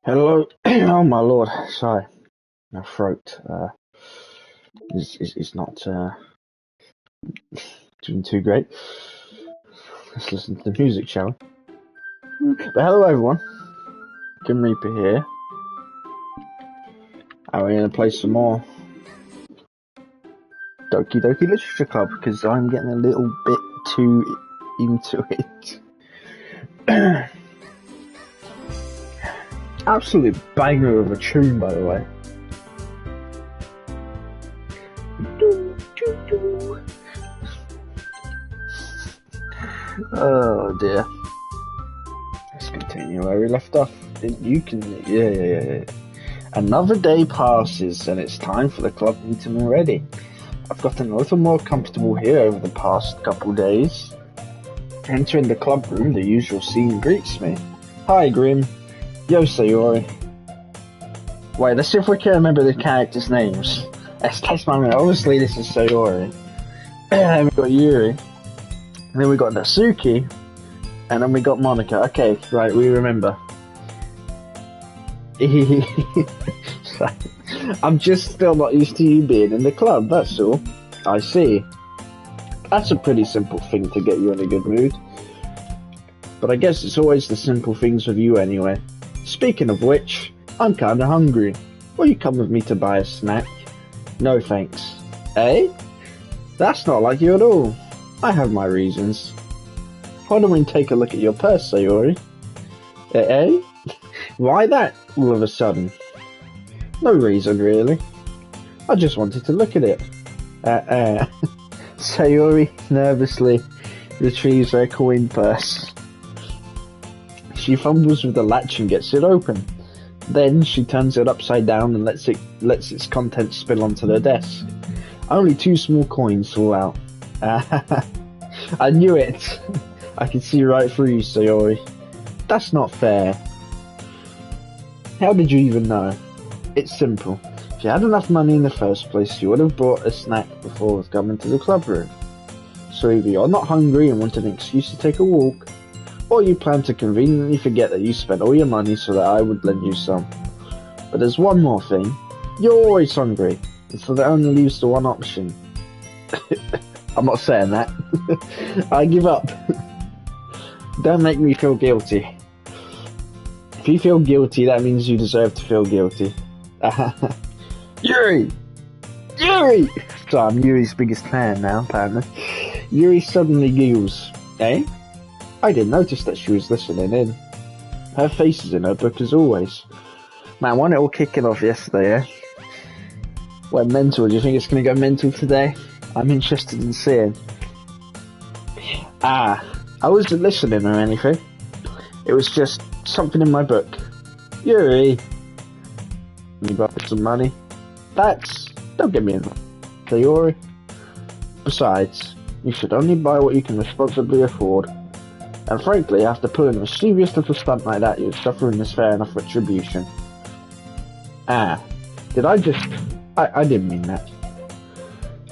Hello. Oh my lord. Sorry, my throat is not doing too great. Let's listen to the music, shall we? But hello everyone. Grim Reaper here. And we're gonna play some more Doki Doki Literature Club because I'm getting a little bit too into it. Absolute banger of a tune, by the way. Oh dear. Let's continue where we left off. You can, yeah. Another day passes and it's time for the club meeting already. I've gotten a little more comfortable here over the past couple days. Entering the club room, the usual scene greets me. Hi, Grim. Yo, Sayori. Wait, let's see if we can remember the characters' names. Let's test my memory. Obviously, this is Sayori. Then we got Yuri. And then we got Natsuki. And then we got Monica. Okay, right, we remember. I'm just still not used to you being in the club, that's all. I see. That's a pretty simple thing to get you in a good mood. But I guess it's always the simple things with you anyway. Speaking of which, I'm kinda hungry. Will you come with me to buy a snack? No thanks. Eh? That's not like you at all. I have my reasons. Why don't we take a look at your purse, Sayori? Eh? Why that, all of a sudden? No reason, really. I just wanted to look at it. Sayori nervously retrieves her coin purse. She fumbles with the latch and gets it open. Then she turns it upside down and lets its contents spill onto the desk. Only 2 small coins fall out. I knew it. I can see right through you, Sayori. That's not fair. How did you even know? It's simple. If you had enough money in the first place, you would have bought a snack before coming to the club room. So either you're not hungry and want an excuse to take a walk, or you plan to conveniently forget that you spent all your money so that I would lend you some. But there's one more thing. You're always hungry, and so that only leaves the one option. I'm not saying that. I give up. Don't make me feel guilty. If you feel guilty, that means you deserve to feel guilty. Yuri! So I'm Yuri's biggest fan now, apparently. Yuri suddenly giggles. Eh? I didn't notice that she was listening in. Her face is in her book as always. Man, wasn't it all kicking off yesterday, eh? Went mental. Do you think it's going to go mental today? I'm interested in seeing. I wasn't listening or anything. It was just something in my book. Yuri! You got some money? Don't get me in. Sayori. Besides, you should only buy what you can responsibly afford. And frankly, after pulling a mischievous little stunt like that, you're suffering this fair enough retribution. Did I just... I didn't mean that.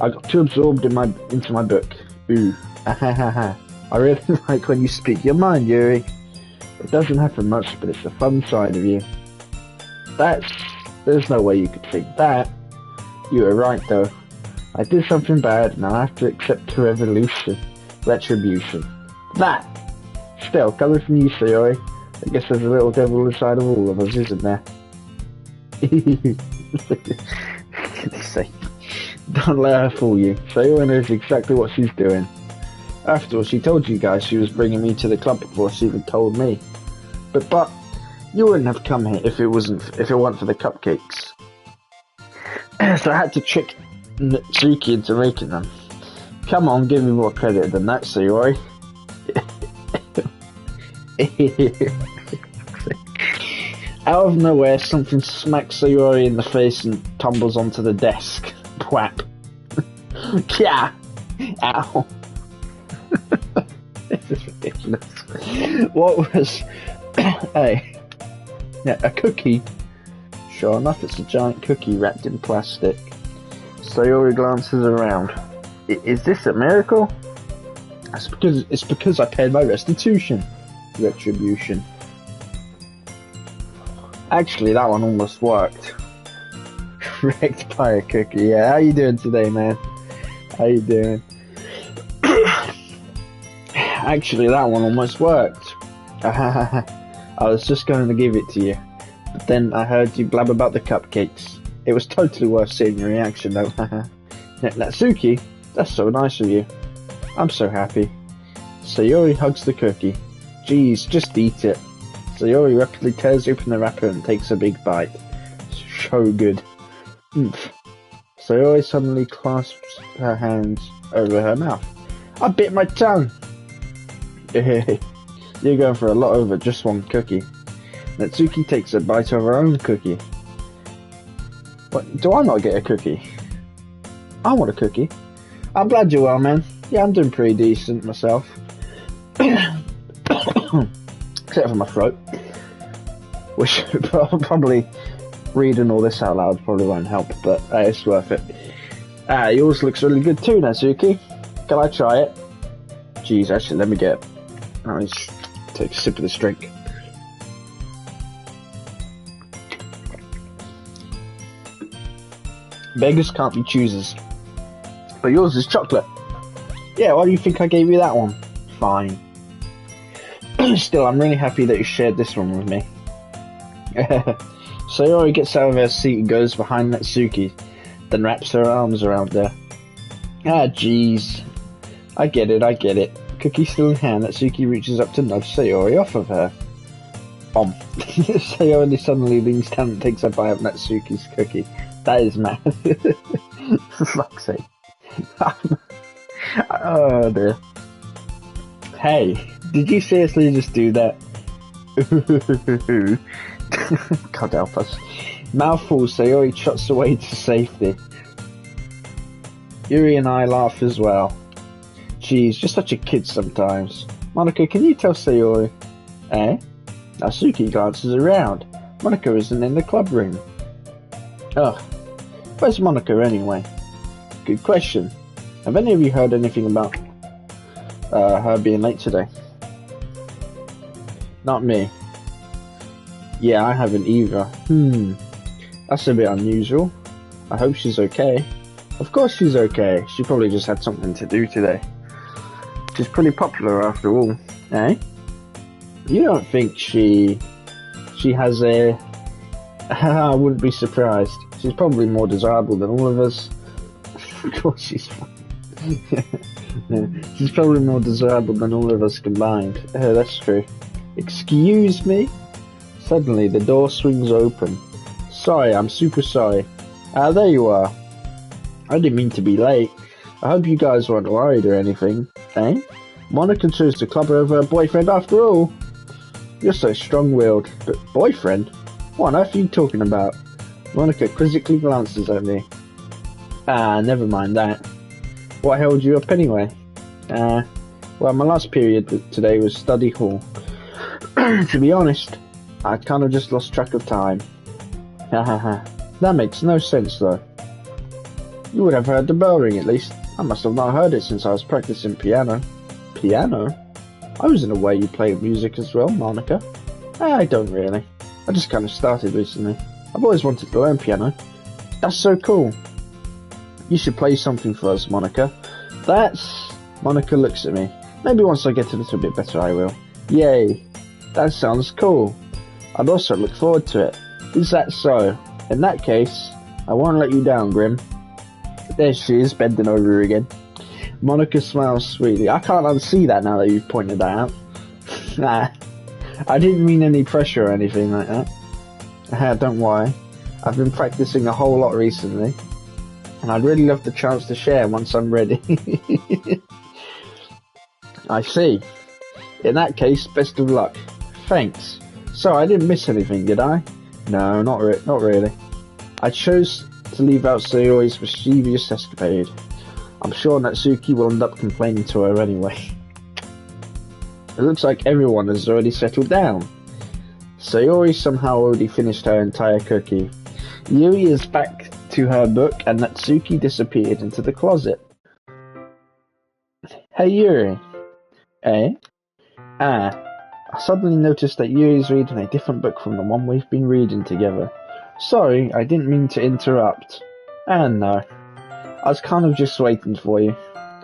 I got too absorbed into my book. Ooh. I really like when you speak your mind, Yuri. It doesn't happen much, but it's the fun side of you. There's no way you could think that. You were right, though. I did something bad, and I'll have to accept the retribution. That! Still, coming from you, Sayori, I guess there's a little devil inside of all of us, isn't there? Don't let her fool you. Sayori knows exactly what she's doing. After all, she told you guys she was bringing me to the club before she even told me. But you wouldn't have come here if it weren't for the cupcakes. So I had to trick Natsuki into making them. Come on, give me more credit than that, Sayori. Out of nowhere, something smacks Sayori in the face and tumbles onto the desk. Whap. Kya! Ow. This is ridiculous. What was... a cookie. Sure enough, it's a giant cookie wrapped in plastic. Sayori glances around. Is this a miracle? It's because I paid my restitution. Retribution. Actually, that one almost worked. Wrecked by a cookie. Yeah, how you doing today, man? How you doing? Actually, that one almost worked. I was just going to give it to you, but then I heard you blab about the cupcakes. It was totally worth seeing your reaction, though. Natsuki, that's so nice of you. I'm so happy. Sayori hugs the cookie. Geez, just eat it. Sayori rapidly tears open the wrapper and takes a big bite. So good. Oomph. Sayori suddenly clasps her hands over her mouth. I bit my tongue! You're going for a lot over just one cookie. Natsuki takes a bite of her own cookie. What, do I not get a cookie? I want a cookie. I'm glad you're well, man. Yeah, I'm doing pretty decent myself. Except for my throat. Which probably reading all this out loud probably won't help, but it's worth it. Yours looks really good too, Natsuki. Can I try it? Jeez, actually, let me get it. I'll just take a sip of this drink. Beggars can't be choosers. But yours is chocolate. Yeah, why do you think I gave you that one? Fine. Still, I'm really happy that you shared this one with me. Sayori gets out of her seat and goes behind Natsuki, then wraps her arms around her. Jeez. I get it. Cookie still in hand, Natsuki reaches up to nudge Sayori off of her. Sayori suddenly leans down and takes a bite of Natsuki's cookie. That is mad. For fuck's sake. Oh dear. Hey, did you seriously just do that? God help us. Mouthful, Sayori trots away to safety. Yuri and I laugh as well. Jeez, just such a kid sometimes. Monika, can you tell Sayori? Eh? Natsuki glances around. Monika isn't in the club room. Ugh. Where's Monika anyway? Good question. Have any of you heard anything about her being late today? Not me. Yeah, I haven't either. That's a bit unusual. I hope she's okay. Of course she's okay. She probably just had something to do today. She's pretty popular after all, eh? You don't think she has a... I wouldn't be surprised. She's probably more desirable than all of us. Of course she's... She's probably more desirable than all of us combined. That's true. Excuse me? Suddenly the door swings open. Sorry, I'm super sorry. There you are. I didn't mean to be late. I hope you guys weren't worried or anything, eh? Monika chose to club over her boyfriend after all. You're so strong-willed. But boyfriend? What on earth are you talking about? Monika quizzically glances at me. Never mind that. What held you up anyway? Well, my last period today was study hall. To be honest, I kind of just lost track of time. That makes no sense though. You would have heard the bell ring at least. I must have not heard it since I was practicing piano. Piano? I wasn't aware you played music as well, Monika. I don't really. I just kind of started recently. I've always wanted to learn piano. That's so cool. You should play something for us, Monika. Monika looks at me. Maybe once I get a little bit better I will. Yay. That sounds cool. I'd also look forward to it. Is that so? In that case, I won't let you down, Grim. There she is, bending over again. Monika smiles sweetly. I can't unsee that now that you've pointed that out. Nah, I didn't mean any pressure or anything like that. Don't worry. I've been practicing a whole lot recently, and I'd really love the chance to share once I'm ready. I see. In that case, best of luck. Thanks. So, I didn't miss anything, did I? No, not really. I chose to leave out Sayori's mischievous escapade. I'm sure Natsuki will end up complaining to her anyway. It looks like everyone has already settled down. Sayori somehow already finished her entire cookie. Yuri is back to her book and Natsuki disappeared into the closet. Hey Yuri. Eh? I suddenly noticed that Yuri's reading a different book from the one we've been reading together. Sorry, I didn't mean to interrupt. And no, I was kind of just waiting for you.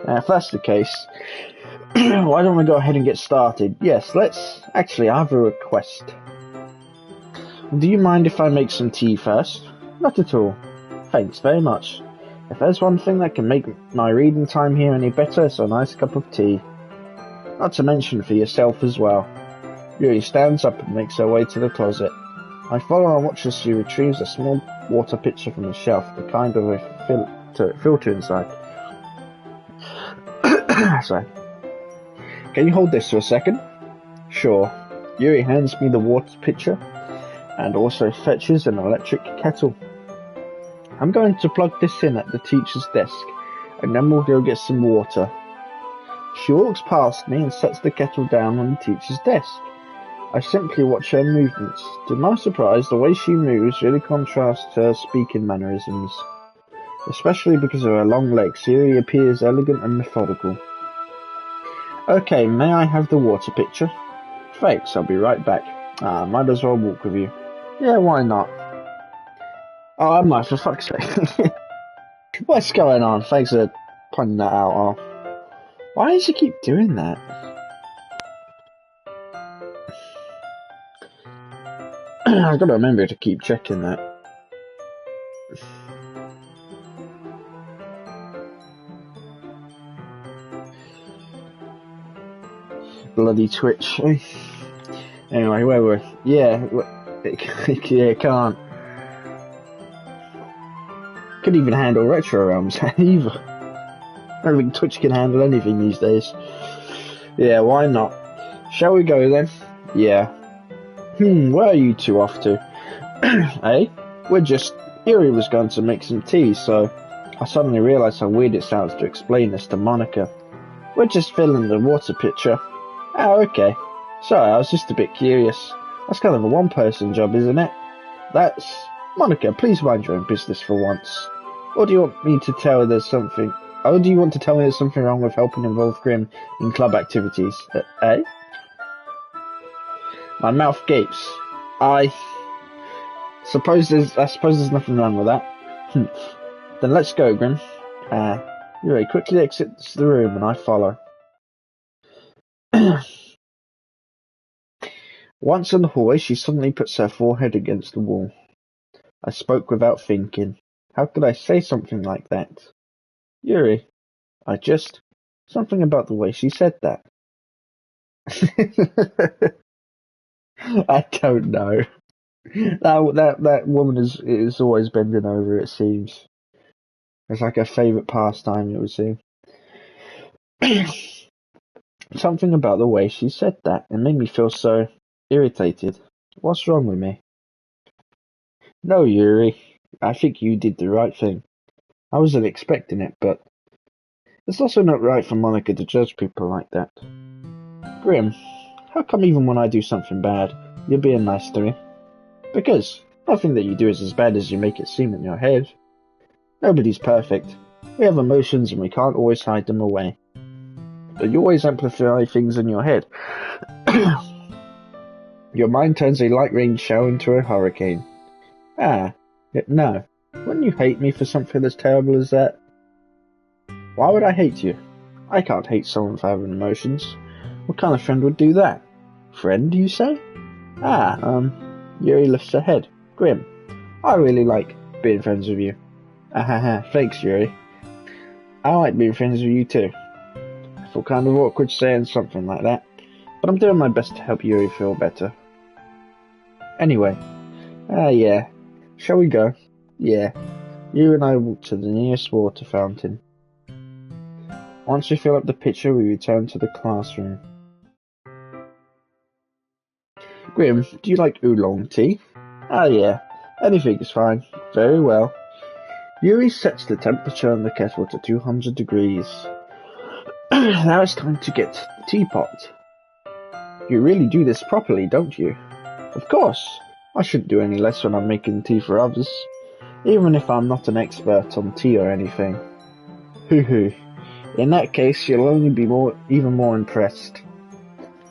If that's the case, why don't we go ahead and get started? Yes, let's... Actually, I have a request. Do you mind if I make some tea first? Not at all. Thanks very much. If there's one thing that can make my reading time here any better, it's a nice cup of tea. Not to mention for yourself as well. Yuri stands up and makes her way to the closet. I follow and watch as she retrieves a small water pitcher from the shelf, the kind with a filter inside. Sorry. Can you hold this for a second? Sure. Yuri hands me the water pitcher and also fetches an electric kettle. I'm going to plug this in at the teacher's desk, and then we'll go get some water. She walks past me and sets the kettle down on the teacher's desk. I simply watch her movements. To my surprise, the way she moves really contrasts to her speaking mannerisms. Especially because of her long legs, Yuri appears elegant and methodical. Okay, may I have the water pitcher? Thanks, I'll be right back. Might as well walk with you. Yeah, why not? Oh, I might, for fuck's sake. What's going on? Thanks for pointing that out. Oh. Why does he keep doing that? I've got to remember to keep checking that. Bloody Twitch. Anyway, where were we? Yeah, yeah, can't. Couldn't even handle retro realms either. I don't think Twitch can handle anything these days. Yeah, why not? Shall we go then? Yeah. Where are you two off to? Eh? We're just... Yuri was going to make some tea, so I suddenly realised how weird it sounds to explain this to Monica. We're just filling the water pitcher. Oh, okay. Sorry, I was just a bit curious. That's kind of a one-person job, isn't it? That's... Monica, please mind your own business for once. Or do you want me to tell her there's something... Or do you want to tell me there's something wrong with helping involve Grim in club activities? Eh? My mouth gapes. I suppose there's nothing wrong with that. Then let's go, Grim. Yuri quickly exits the room and I follow. Once in the hallway, she suddenly puts her forehead against the wall. I spoke without thinking. How could I say something like that? Yuri, something about the way she said that. I don't know. That woman is always bending over, it seems. It's like her favourite pastime, it would seem. Something about the way she said that. It made me feel so irritated. What's wrong with me? No, Yuri. I think you did the right thing. I wasn't expecting it, but it's also not right for Monica to judge people like that. Grim, how come even when I do something bad, you're being nice to me? Because nothing that you do is as bad as you make it seem in your head. Nobody's perfect. We have emotions and we can't always hide them away. But you always amplify things in your head. Your mind turns a light rain shower into a hurricane. No. Wouldn't you hate me for something as terrible as that? Why would I hate you? I can't hate someone for having emotions. What kind of friend would do that? Friend, you say? Yuri lifts her head. Grim, I really like being friends with you. Thanks, Yuri. I like being friends with you too. I feel kind of awkward saying something like that, but I'm doing my best to help Yuri feel better. Anyway, yeah. Shall we go? Yeah. You and I walk to the nearest water fountain. Once we fill up the pitcher, we return to the classroom. Grim, do you like oolong tea? Yeah. Anything is fine. Very well. Yuri sets the temperature on the kettle to 200 degrees. Now it's time to get the teapot. You really do this properly, don't you? Of course. I shouldn't do any less when I'm making tea for others, even if I'm not an expert on tea or anything. Hoo-hoo. In that case, you'll only be even more impressed.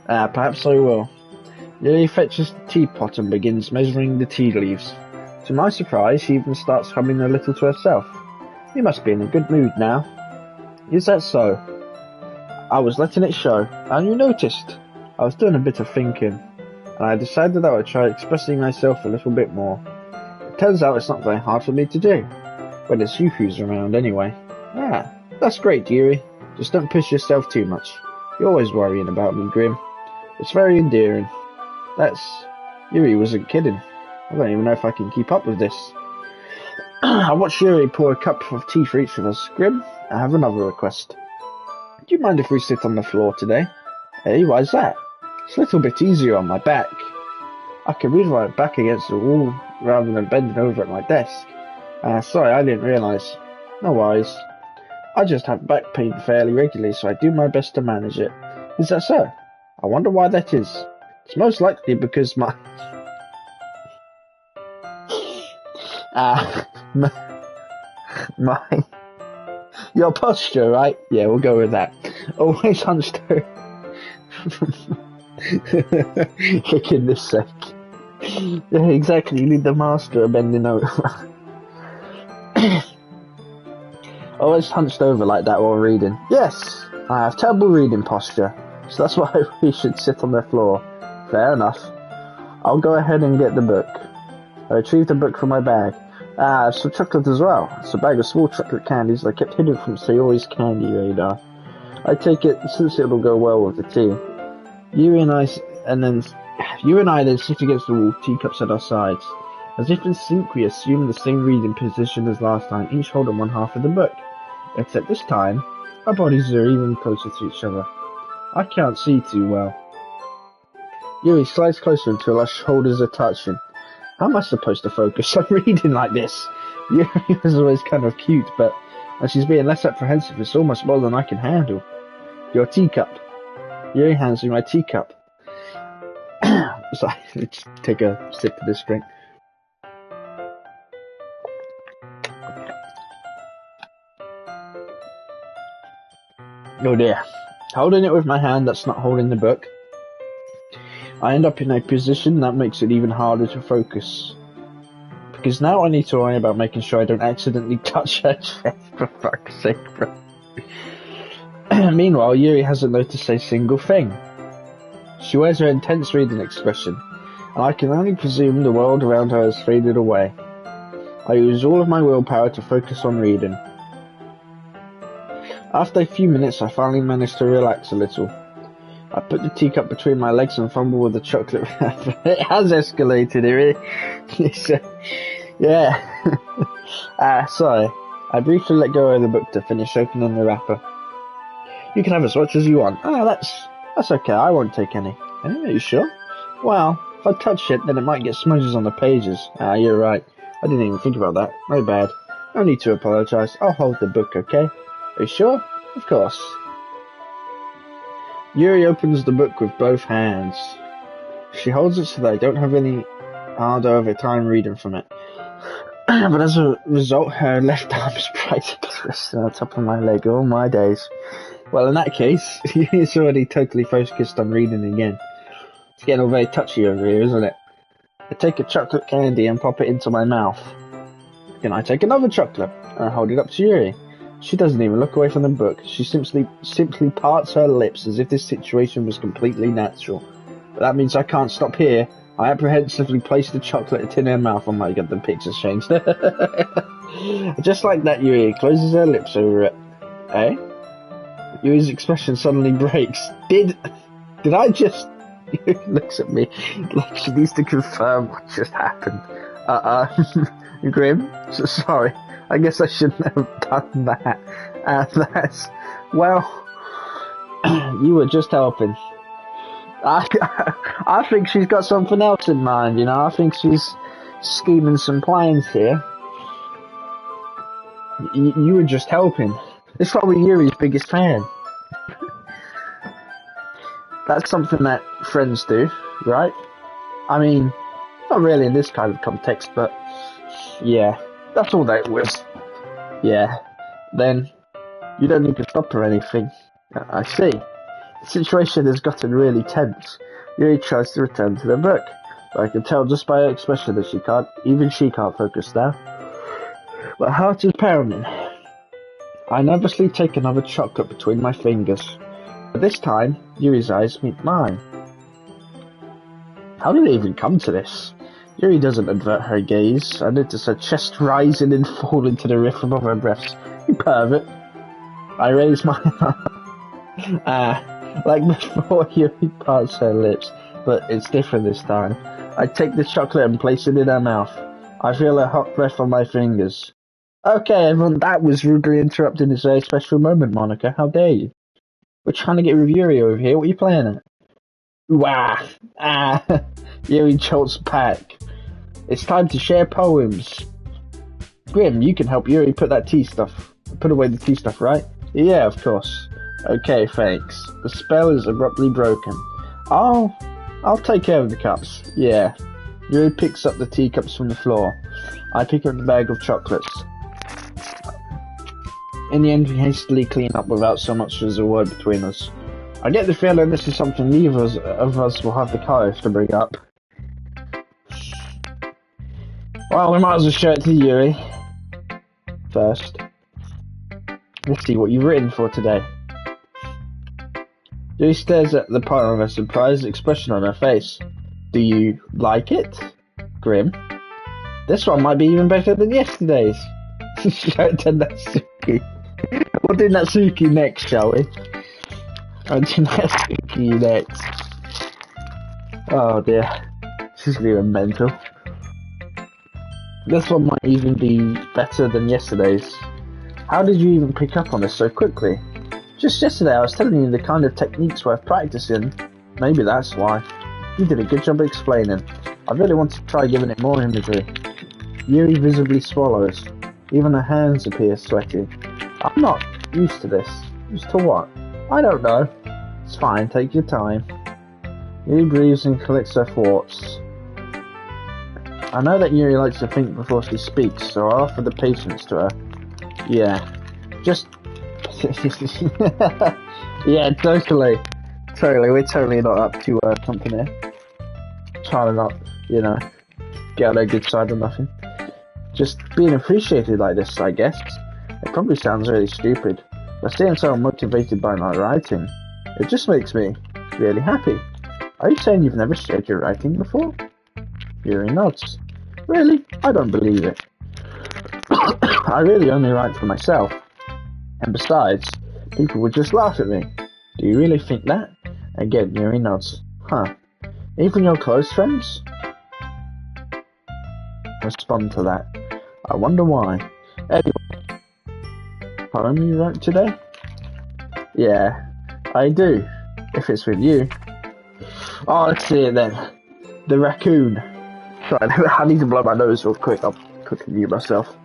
Perhaps I will. Yuri fetches the teapot and begins measuring the tea leaves. To my surprise, she even starts humming a little to herself. You must be in a good mood now. Is that so? I was letting it show, and you noticed. I was doing a bit of thinking, and I decided I would try expressing myself a little bit more. It turns out it's not very hard for me to do, when it's you who's around anyway. Ah, that's great, Yuri. Just don't push yourself too much. You're always worrying about me, Grim. It's very endearing. Yuri wasn't kidding. I don't even know if I can keep up with this. I watched Yuri pour a cup of tea for each of us. Grim, I have another request. Do you mind if we sit on the floor today? Hey, why's that? It's a little bit easier on my back. I can read my back against the wall rather than bending over at my desk. Sorry, I didn't realise. No worries. I just have back pain fairly regularly, so I do my best to manage it. Is that so? I wonder why that is. It's most likely because my your posture, right? Yeah, we'll go with that. Always hunched over. Kicking this sec. Yeah, exactly. You need the master of bending over. Always hunched over like that while reading. Yes, I have terrible reading posture, so that's why we should sit on the floor. Fair enough. I'll go ahead and get the book. I retrieved the book from my bag. I have some chocolate as well. It's a bag of small chocolate candies I kept hidden from Sayori's candy radar. I take it since it'll go well with the tea. You and I then sit against the wall, teacups at our sides. As if in sync, we assume the same reading position as last time, each holding one half of the book. Except this time, our bodies are even closer to each other. I can't see too well. Yuri slides closer until our shoulders are touching. How am I supposed to focus on reading like this? Yuri was always kind of cute, but as she's being less apprehensive, it's almost more than I can handle. Your teacup. Yuri hands me my teacup. Sorry, let's take a sip of this drink. Oh dear. Holding it with my hand that's not holding the book, I end up in a position that makes it even harder to focus. Because now I need to worry about making sure I don't accidentally touch her chest, for fuck's sake, bro. Meanwhile, Yuri hasn't noticed a single thing. She wears her intense reading expression, and I can only presume the world around her has faded away. I use all of my willpower to focus on reading. After a few minutes, I finally manage to relax a little. I put the teacup between my legs and fumble with the chocolate wrapper. It has escalated, yeah. Sorry. I briefly let go of the book to finish opening the wrapper. You can have as much as you want. That's okay, I won't take any. Are you sure? Well, if I touch it, then it might get smudges on the pages. You're right. I didn't even think about that. My bad. No need to apologise. I'll hold the book, okay? Are you sure? Of course. Yuri opens the book with both hands. She holds it so that I don't have any harder of a time reading from it. But as a result, her left arm is practically resting on top of my leg. All my days. Well, in that case, Yuri's already totally focused on reading again. It's getting all very touchy over here, isn't it? I take a chocolate candy and pop it into my mouth. Then I take another chocolate and hold it up to Yuri. She doesn't even look away from the book. She simply parts her lips as if this situation was completely natural. But that means I can't stop here. I apprehensively place the chocolate in her mouth. Oh my god, the picture's changed. Just like that, Yuri closes her lips over it. Eh? Yuri's expression suddenly breaks. Did I just... Yuri looks at me like she needs to confirm what just happened. Grim? Sorry. I guess I shouldn't have done that. Well, you were just helping. I think she's got something else in mind, you know. I think she's scheming some plans here. You were just helping. It's probably Yuri's biggest fan. That's something that friends do, right? I mean, not really in this kind of context, but yeah, that's all that was. Yeah, then you don't need to stop or anything. I see. The situation has gotten really tense. Yuri tries to return to the book, but I can tell just by her expression that she can't focus now. My heart is pounding. I nervously take another chocolate between my fingers. But this time, Yuri's eyes meet mine. How did it even come to this? Yuri doesn't avert her gaze. I notice her chest rising and falling to the rhythm of her breaths. You pervert. I raise my like before, Yuri parts her lips, but it's different this time. I take the chocolate and place it in her mouth. I feel her hot breath on my fingers. Okay, everyone, that was rudely interrupting this very special moment, Monica. How dare you? We're trying to get with Yuri over here. What are you playing at? Wah! Yuri jolts back. It's time to share poems. Grim, you can help Yuri put away the tea stuff, right? Yeah, of course. Okay, thanks. The spell is abruptly broken. I'll take care of the cups. Yeah. Yuri picks up the teacups from the floor. I pick up the bag of chocolates. In the end, we hastily clean up without so much as a word between us. I get the feeling this is something neither of us will have the courage to bring up. Well, we might as well show it to Yuri. First, let's see what you've written for today. Yuri stares at the pile with a surprised expression on her face. Do you like it? Grim. This one might be even better than yesterday's. Show it to Natsuki. We'll do Natsuki next, shall we? I'll do Natsuki next. Oh dear. She's feeling mental. This one might even be better than yesterday's. How did you even pick up on this so quickly? Just yesterday I was telling you the kind of techniques worth practicing. Maybe that's why. You did a good job explaining. I really want to try giving it more imagery. Yuri visibly swallows. Even her hands appear sweaty. I'm not used to this. Used to what? I don't know. It's fine, take your time. Yuri breathes and collects her thoughts. I know that Yuri likes to think before she speaks, so I offer the patience to her. Yeah. Just... yeah, totally. Totally, we're totally not up to something here. Trying to not, get on their good side or nothing. Just being appreciated like this, I guess. It probably sounds really stupid, but seeing someone motivated by my writing, it just makes me really happy. Are you saying you've never shared your writing before? Yuri nods. Really? I don't believe it. I really only write for myself. And besides, people would just laugh at me. Do you really think that? Again, Yuri nods. Huh. Even your close friends? Respond to that. I wonder why. Anyway, poem you wrote today? Yeah, I do. If it's with you. Oh, let's see it then. The raccoon. Sorry, I need to blow my nose real quick. I'll quickly mute myself.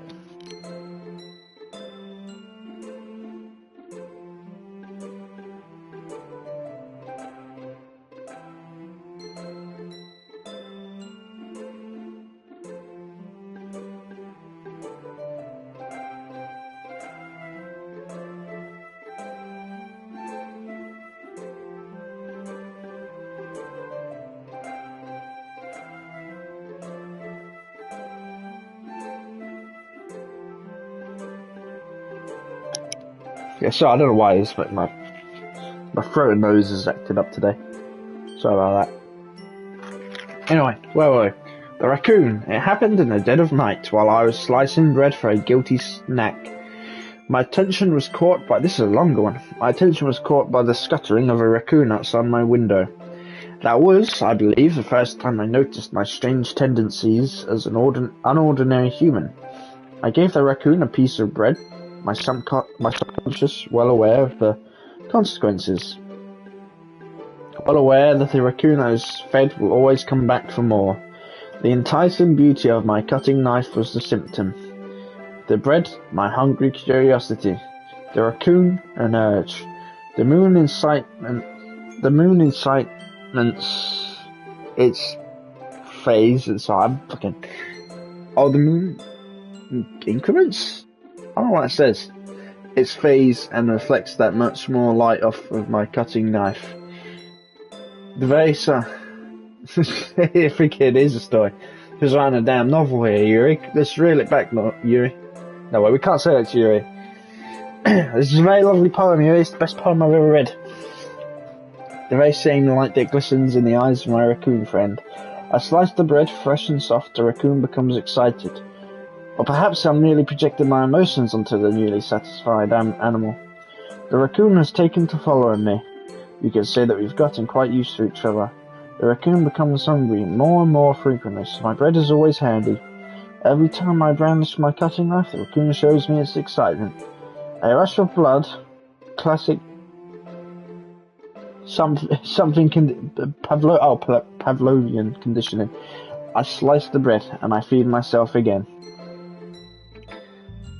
Yeah, so I don't know why it's like my throat and nose is acting up today. Sorry about that. Anyway, where were we? The raccoon. It happened in the dead of night while I was slicing bread for a guilty snack. My attention was caught by... This is a longer one. My attention was caught by the scuttering of a raccoon outside my window. That was, I believe, the first time I noticed my strange tendencies as an unordinary human. I gave the raccoon a piece of bread, my subconscious well aware of the consequences. Well aware that the raccoon I was fed will always come back for more. The enticing beauty of my cutting knife was the symptom. The bread, my hungry curiosity. The raccoon, an urge. The moon incitements its phase, and so I'm fucking... Oh, the moon increments? I don't know what it says. its phase and reflects that much more light off of my cutting knife. The very freaking is a story. Because I'm a damn novel here, Yuri. Let's reel it back, Yuri. No way, we can't say that to Yuri. This is a very lovely poem, Yuri. It's the best poem I've ever read. The very same light that glistens in the eyes of my raccoon friend. I slice the bread, fresh and soft. The raccoon becomes excited. Or perhaps I'm merely projecting my emotions onto the newly satisfied animal. The raccoon has taken to following me. You can say that we've gotten quite used to each other. The raccoon becomes hungry more and more frequently, so my bread is always handy. Every time I brandish my cutting knife, the raccoon shows me its excitement. A rush of blood, classic, Pavlovian conditioning. I slice the bread and I feed myself again.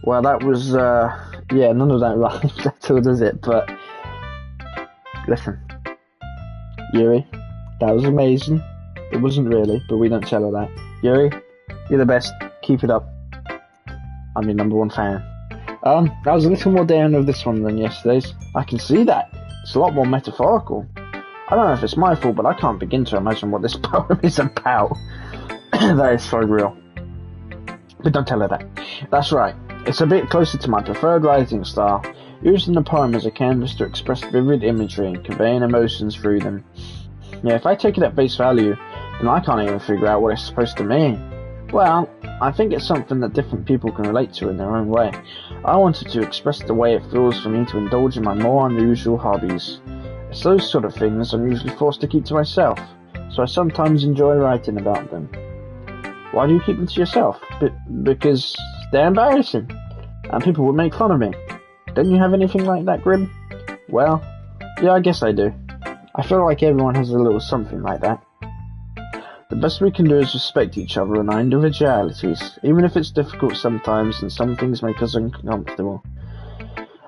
Well, that was, none of that rhymes at all, does it? But, listen, Yuri, that was amazing. It wasn't really, but we don't tell her that. Yuri, you're the best. Keep it up. I'm your #1 fan. I was a little more down with this one than yesterday's. I can see that. It's a lot more metaphorical. I don't know if it's my fault, but I can't begin to imagine what this poem is about. That is so real. But don't tell her that. That's right. It's a bit closer to my preferred writing style, using the poem as a canvas to express vivid imagery and conveying emotions through them. Yeah, if I take it at face value, then I can't even figure out what it's supposed to mean. Well, I think it's something that different people can relate to in their own way. I wanted to express the way it feels for me to indulge in my more unusual hobbies. It's those sort of things I'm usually forced to keep to myself, so I sometimes enjoy writing about them. Why do you keep them to yourself? Because they're embarrassing, and people would make fun of me. Don't you have anything like that, Grim? Well, yeah, I guess I do. I feel like everyone has a little something like that. The best we can do is respect each other and our individualities, even if it's difficult sometimes and some things make us uncomfortable.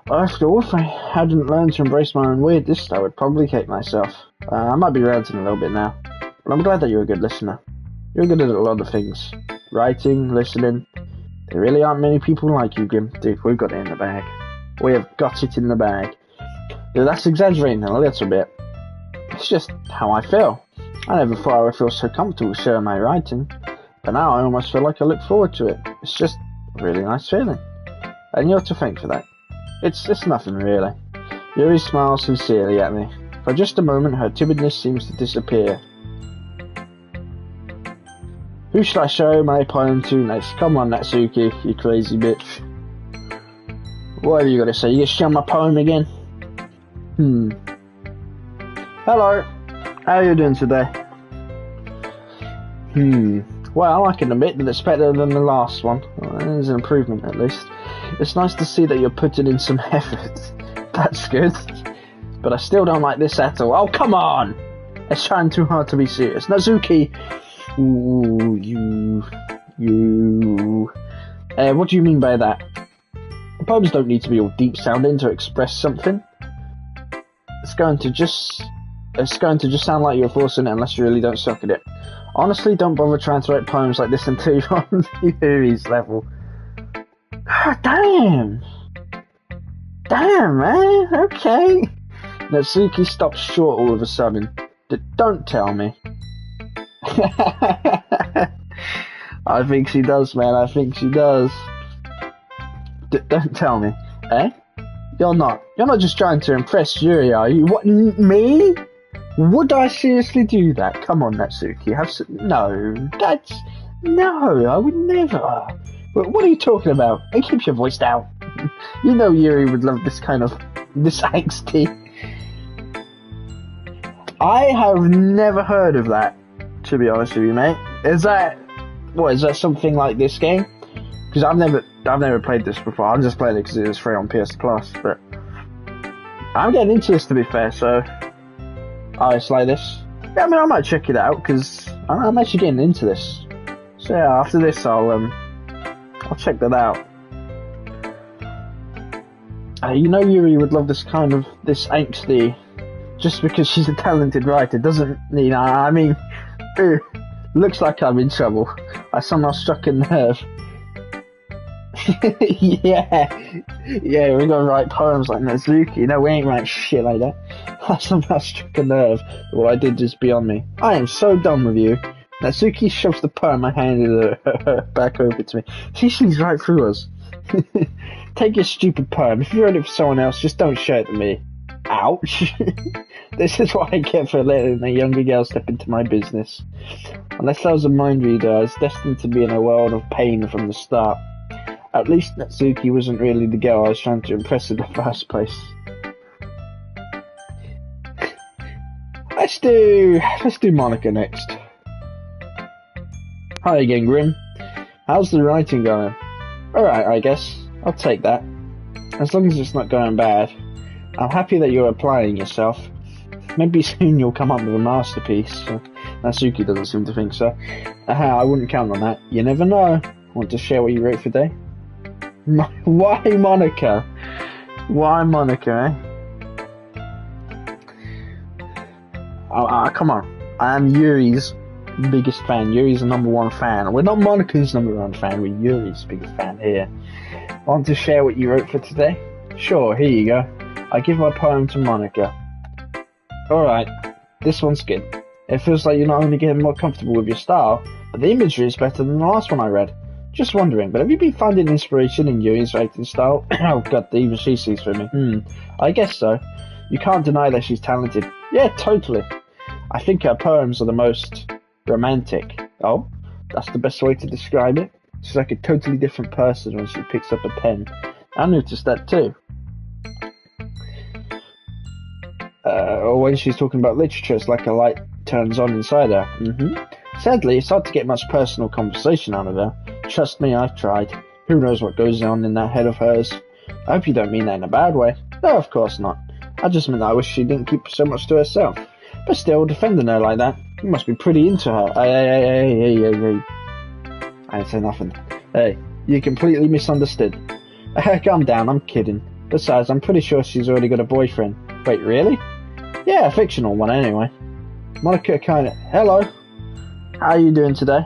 After all, if I hadn't learned to embrace my own weirdness, I would probably hate myself. I might be ranting a little bit now, but I'm glad that you're a good listener. You're good at a lot of things. Writing, listening. There really aren't many people like you, Grim. Dude, we've got it in the bag. We have got it in the bag. Yeah, that's exaggerating a little bit. It's just how I feel. I never thought I would feel so comfortable sharing my writing, but now I almost feel like I look forward to it. It's just a really nice feeling. And you're to thank for that. It's nothing really. Yuri smiles sincerely at me. For just a moment her timidness seems to disappear. Who should I show my poem to next? Come on, Natsuki, you crazy bitch. What have you got to say? You gonna show my poem again? Hello. How are you doing today? Well, I can admit that it's better than the last one. Well, there's an improvement at least. It's nice to see that you're putting in some effort. That's good. But I still don't like this at all. Oh, come on! It's trying too hard to be serious. Natsuki! Ooh, you... what do you mean by that? Poems don't need to be all deep sounding to express something. It's going to just sound like you're forcing it unless you really don't suck at it. Honestly, don't bother trying to write poems like this until you're on Yuri's level. Damn! Damn, man! Okay! Natsuki stops short all of a sudden. Don't tell me. I think she does, man. I think she does. Don't tell me. Eh? You're not just trying to impress Yuri, are you? What, me? Would I seriously do that? Come on, Natsuki. No, I would never. But what are you talking about? Hey, keep your voice down. You know Yuri would love this angsty. I have never heard of that, to be honest with you, mate. Is that something like this game? Because I've never played this before. I just played it because it was free on PS Plus, but I'm getting into this, to be fair, so it's like this. Yeah, I mean, I might check it out, because I'm actually getting into this. So yeah, after this, I'll check that out. You know Yuri would love this angsty, just because she's a talented writer, doesn't, I mean, looks like I'm in trouble. I somehow struck a nerve. Yeah, we're gonna write poems like Natsuki. No, we ain't writing shit like that. I somehow struck a nerve. What I did is beyond me. I am so done with you. Natsuki shoves the poem I handed her back over to me. She sees right through us. Take your stupid poem. If you wrote it for someone else, just don't show it to me. Ouch. This is what I get for letting a younger girl step into my business. Unless I was a mind reader, I was destined to be in a world of pain from the start. At least Natsuki wasn't really the girl I was trying to impress in the first place. Let's do Monica next. Hi again, Grim. How's the writing going? Alright, I guess. I'll take that. As long as it's not going bad. I'm happy that you're applying yourself. Maybe soon you'll come up with a masterpiece. Natsuki doesn't seem to think so. I wouldn't count on that. You never know. Want to share what you wrote for today? Why Monica? Why Monica, eh? Come on. I am Yuri's biggest fan. Yuri's the #1 fan. We're not Monica's #1 fan. We're Yuri's biggest fan here. Want to share what you wrote for today? Sure, here you go. I give my poem to Monica. Alright, this one's good. It feels like you're not only getting more comfortable with your style, but the imagery is better than the last one I read. Just wondering, but have you been finding inspiration in Yuri's writing style? Oh god, even she sees through me. I guess so. You can't deny that she's talented. Yeah, totally. I think her poems are the most romantic. Oh, that's the best way to describe it. She's like a totally different person when she picks up a pen. I noticed that too. Or when she's talking about literature, it's like a light turns on inside her. Sadly, it's hard to get much personal conversation out of her. Trust me, I've tried. Who knows what goes on in that head of hers? I hope you don't mean that in a bad way. No, of course not. I just meant I wish she didn't keep so much to herself. But still, defending her like that, you must be pretty into her. Hey. I ain't say nothing. Hey, you completely misunderstood. Calm down, I'm kidding. Besides, I'm pretty sure she's already got a boyfriend. Wait, really? Yeah, a fictional one anyway. Monica Hello. How are you doing today?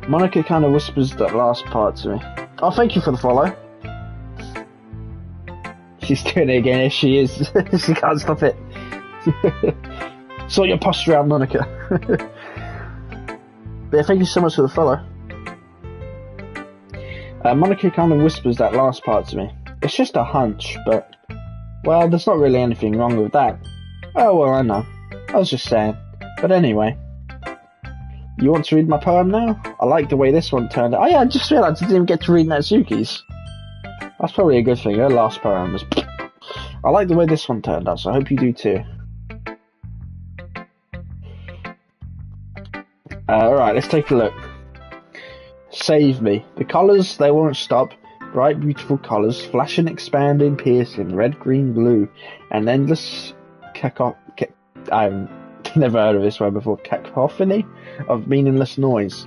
Monica kind of whispers that last part to me. Oh, thank you for the follow. She's doing it again, yes she is. She can't stop it. Sort your posture out, Monica. But yeah, thank you so much for the follow. Monica kind of whispers that last part to me. It's just a hunch, but... well, there's not really anything wrong with that. Oh, well, I know. I was just saying. But anyway. You want to read my poem now? I like the way this one turned out. Oh yeah, I just realised I didn't even get to read Natsuki's. That's probably a good thing. Her last poem was... I like the way this one turned out, so I hope you do too. Alright, let's take a look. Save me. The colours, they won't stop. Bright, beautiful colours, flashing, expanding, piercing, red, green, blue, and endless I've never heard of this word before. Cacophony of meaningless noise.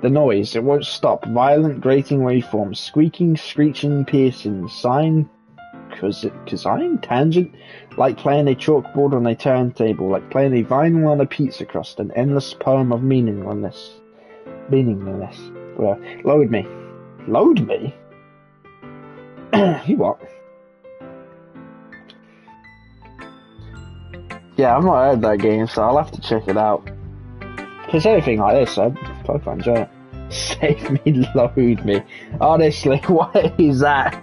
The noise, it won't stop. Violent, grating waveforms, squeaking, screeching, piercing, sine, tangent, like playing a chalkboard on a turntable, like playing a vinyl on a pizza crust, an endless poem of meaninglessness. Well, load me. Load me? You what? Yeah, I've not heard that game, so I'll have to check it out. If it's anything like this, I'd probably enjoy it. Save me, load me. Honestly, what is that?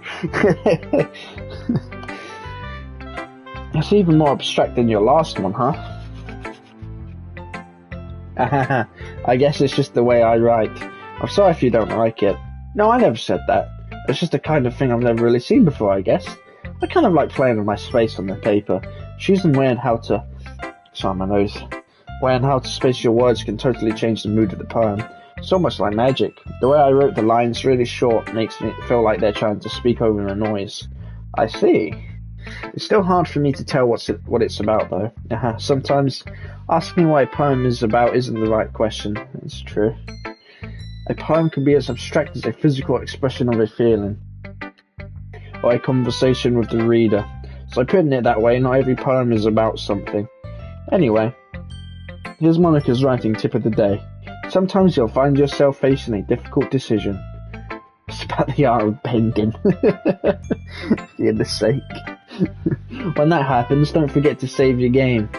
It's even more abstract than your last one, huh? I guess it's just the way I write. I'm sorry if you don't like it. No, I never said that. It's just the kind of thing I've never really seen before, I guess. I kind of like playing with my space on the paper. Choosing when how to... Sorry, my nose. When how to space your words can totally change the mood of the poem. So much like magic. The way I wrote the lines really short makes me feel like they're trying to speak over the noise. I see. It's still hard for me to tell what it's about, though. Sometimes asking what a poem is about isn't the right question. It's true. A poem can be as abstract as a physical expression of a feeling, or a conversation with the reader. So putting it that way, not every poem is about something. Anyway, here's Monica's writing tip of the day. Sometimes you'll find yourself facing a difficult decision. It's about the art of bending. For goodness sake. When that happens, don't forget to save your game.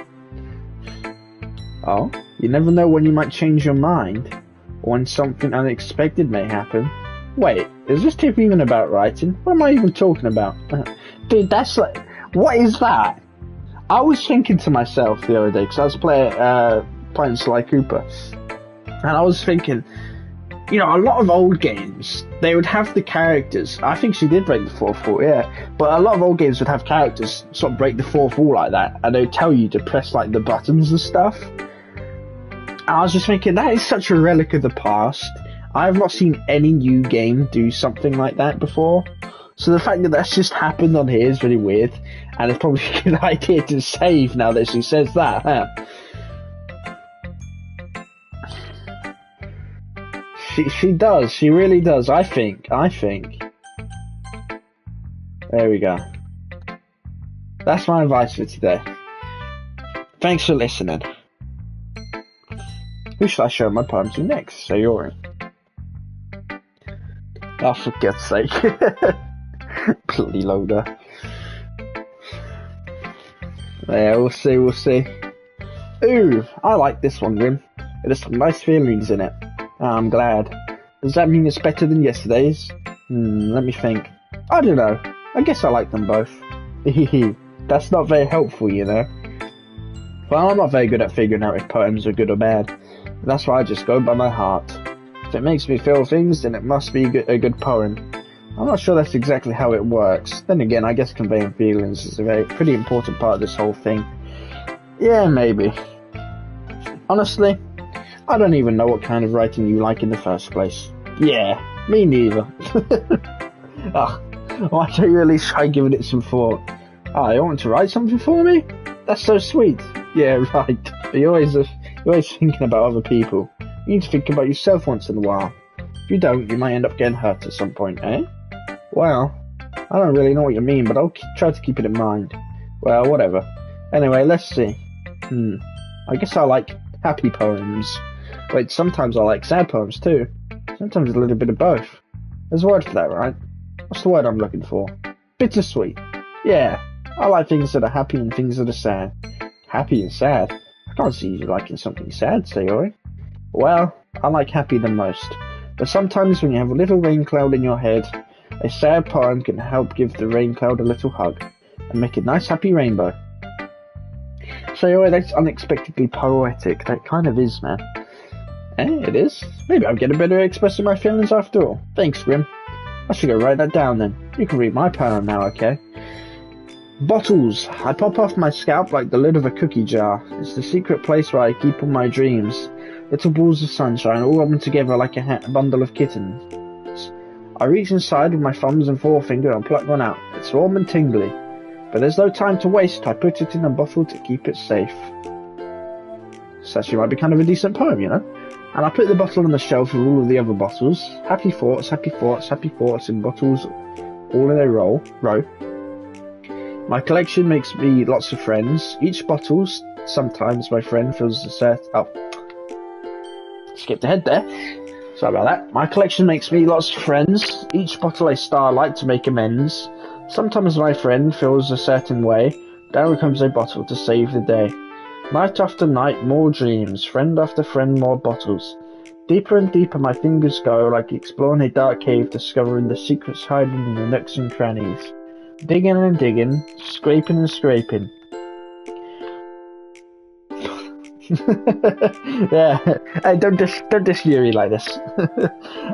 Oh, you never know when you might change your mind, or when something unexpected may happen. Wait, is this tip even about writing? What am I even talking about? Dude, that's like... What is that? I was thinking to myself the other day, because I was playing Sly Cooper, and I was thinking, you know, a lot of old games, they would have the characters. I think she did break the fourth wall, yeah. But a lot of old games would have characters sort of break the fourth wall like that, and they would tell you to press like the buttons and stuff. And I was just thinking, that is such a relic of the past. I have not seen any new game do something like that before. So the fact that that's just happened on here is really weird, and it's probably a good idea to save now that she says that, huh? She does, she really does, I think. There we go. That's my advice for today. Thanks for listening. Who should I show my poem to next? Sayori. Oh, for God's sake. Bloody loader. Yeah, we'll see. Ooh, I like this one, Grim. It has some nice feelings in it. I'm glad. Does that mean it's better than yesterday's? Let me think. I don't know. I guess I like them both. That's not very helpful, you know. Well, I'm not very good at figuring out if poems are good or bad. That's why I just go by my heart. If it makes me feel things, then it must be a good poem. I'm not sure that's exactly how it works. Then again, I guess conveying feelings is a pretty important part of this whole thing. Yeah, maybe. Honestly, I don't even know what kind of writing you like in the first place. Yeah, me neither. Why don't you at least try giving it some thought? You want to write something for me? That's so sweet. Yeah, right. You're always thinking about other people. You need to think about yourself once in a while. If you don't, you might end up getting hurt at some point, eh? Well, I don't really know what you mean, but I'll try to keep it in mind. Well, whatever. Anyway, let's see. I guess I like happy poems. Wait, sometimes I like sad poems too. Sometimes a little bit of both. There's a word for that, right? What's the word I'm looking for? Bittersweet. Yeah, I like things that are happy and things that are sad. Happy and sad? I can't see you liking something sad, Sayori. Well, I like happy the most. But sometimes when you have a little rain cloud in your head, a sad poem can help give the rain cloud a little hug and make a nice happy rainbow. Sayori, that's unexpectedly poetic. That kind of is, man. It is? Maybe I'm getting better at expressing my feelings after all. Thanks, Grim. I should go write that down then. You can read my poem now, okay? Bottles. I pop off my scalp like the lid of a cookie jar. It's the secret place where I keep all my dreams. Little balls of sunshine all rubbing together like a bundle of kittens. I reach inside with my thumbs and forefinger and pluck one out. It's warm and tingly. But there's no time to waste. I put it in a bottle to keep it safe. This actually might be kind of a decent poem, you know? And I put the bottle on the shelf with all of the other bottles. Happy thoughts in bottles, all in a row. My collection makes me lots of friends. Each bottle, sometimes my friend feels a skipped ahead there. Sorry about that. My collection makes me lots of friends. Each bottle a starlight to make amends. Sometimes my friend feels a certain way. Down comes a bottle to save the day. Night after night, more dreams. Friend after friend, more bottles. Deeper and deeper my fingers go, like exploring a dark cave, discovering the secrets hiding in the nooks and crannies. Digging and digging, scraping and scraping. Yeah, hey, don't diss Yuri like this.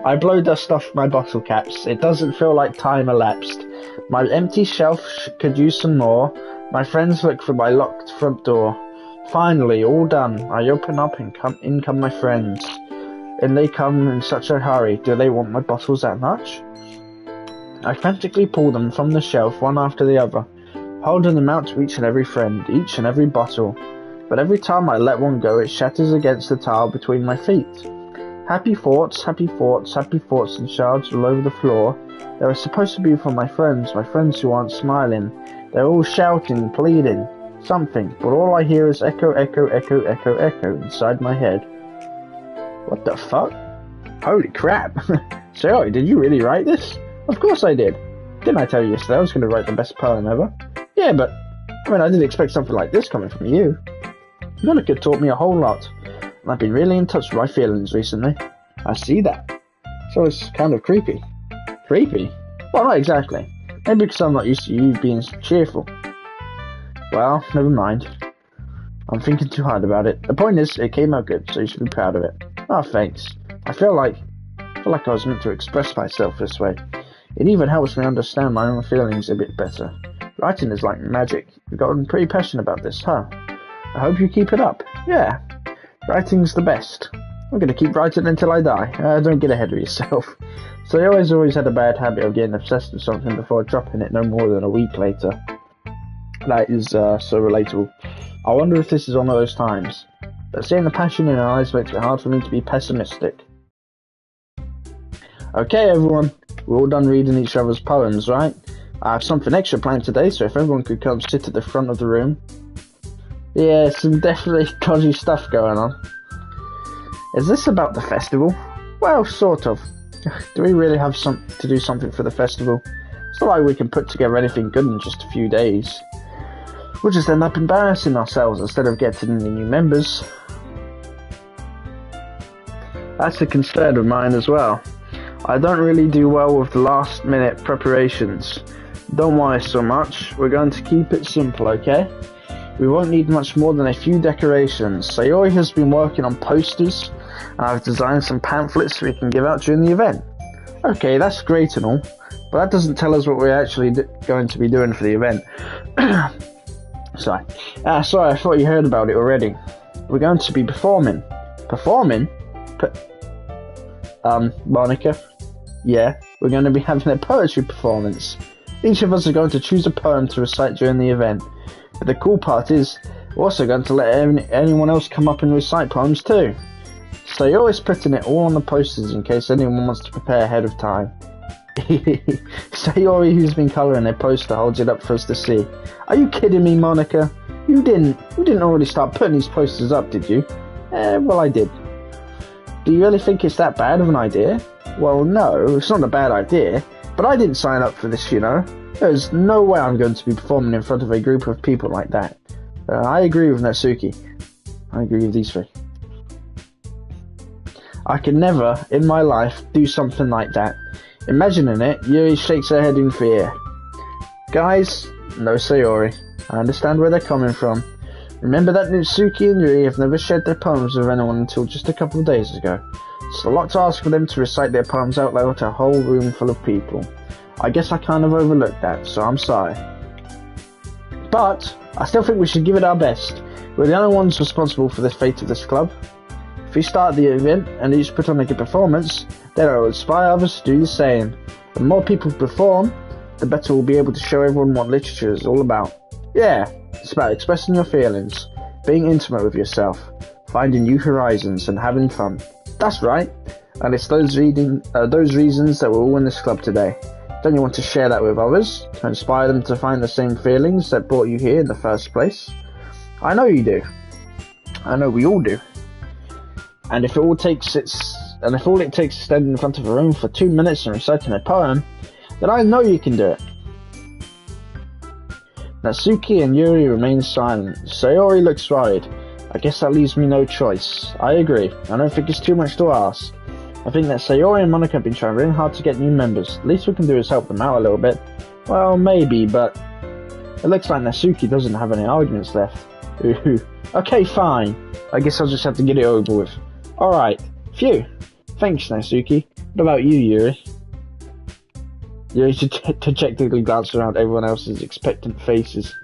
I blow dust off my bottle caps. It doesn't feel like time elapsed. My empty shelf could use some more. My friends look for my locked front door. Finally, all done. I open up and in come my friends. And they come in such a hurry. Do they want my bottles that much? I frantically pull them from the shelf one after the other, holding them out to each and every friend, each and every bottle. But every time I let one go, it shatters against the tile between my feet. Happy thoughts in shards all over the floor. They were supposed to be for my friends who aren't smiling. They're all shouting, pleading, something, but all I hear is echo, echo, echo, echo, echo inside my head. What the fuck? Holy crap! Sayori, did you really write this? Of course I did. Didn't I tell you yesterday I was going to write the best poem ever? Yeah, but, I mean, I didn't expect something like this coming from you. Monica taught me a whole lot, and I've been really in touch with my feelings recently. I see that. So it's kind of creepy. Creepy? Well, not exactly. Maybe because I'm not used to you being cheerful. Well, never mind. I'm thinking too hard about it. The point is, it came out good, so you should be proud of it. Oh, thanks. I feel like I was meant to express myself this way. It even helps me understand my own feelings a bit better. Writing is like magic. You've gotten pretty passionate about this, huh? I hope you keep it up. Yeah. Writing's the best. I'm going to keep writing until I die. Don't get ahead of yourself. So I always had a bad habit of getting obsessed with something before dropping it no more than a week later. That is so relatable. I wonder if this is one of those times. But seeing the passion in her eyes makes it hard for me to be pessimistic. Okay everyone, we're all done reading each other's poems, right? I have something extra planned today, so if everyone could come sit at the front of the room. Yeah, some definitely dodgy stuff going on. Is this about the festival? Well, sort of. Do we really have to do something for the festival? It's not like we can put together anything good in just a few days. We'll just end up embarrassing ourselves instead of getting any new members. That's a concern of mine as well. I don't really do well with the last minute preparations. Don't worry so much, we're going to keep it simple, okay? We won't need much more than a few decorations. Sayori has been working on posters, and I've designed some pamphlets we can give out during the event. Okay, that's great and all, but that doesn't tell us what we're actually going to be doing for the event. Sorry, I thought you heard about it already. We're going to be performing. Performing? Monica? Yeah, we're going to be having a poetry performance. Each of us are going to choose a poem to recite during the event. But the cool part is, we're also going to let anyone else come up and recite poems too. So you're always putting it all on the posters in case anyone wants to prepare ahead of time. Sayori, who's been colouring a poster, holds it up for us to see. Are you kidding me, Monica? You didn't already start putting these posters up, did you? Well, I did. Do you really think it's that bad of an idea? Well, no, it's not a bad idea, but I didn't sign up for this, you know. There's no way I'm going to be performing in front of a group of people like that. I agree with Natsuki. I agree with these three. I could never, in my life, do something like that. Imagining it, Yuri shakes her head in fear. Guys, no Sayori. I understand where they're coming from. Remember that Natsuki and Yuri have never shared their poems with anyone until just a couple of days ago. It's a lot to ask for them to recite their poems out loud to a whole room full of people. I guess I kind of overlooked that, so I'm sorry. But, I still think we should give it our best. We're the only ones responsible for the fate of this club. If we start the event and each put on a good performance, then it will inspire others to do the same. The more people perform, the better we'll be able to show everyone what literature is all about. Yeah, it's about expressing your feelings, being intimate with yourself, finding new horizons and having fun. That's right, and it's those reasons that we're all in this club today. Don't you want to share that with others, to inspire them to find the same feelings that brought you here in the first place? I know you do. I know we all do. And if all it takes is standing in front of a room for 2 minutes and reciting a poem, then I know you can do it. Natsuki and Yuri remain silent. Sayori looks worried. I guess that leaves me no choice. I agree. I don't think it's too much to ask. I think that Sayori and Monica have been trying really hard to get new members. The least we can do is help them out a little bit. Well, maybe, but it looks like Natsuki doesn't have any arguments left. Ooh. Okay, fine. I guess I'll just have to get it over with. Alright. Phew. Thanks, Natsuki. What about you, Yuri? Yuri dejectedly glanced around everyone else's expectant faces.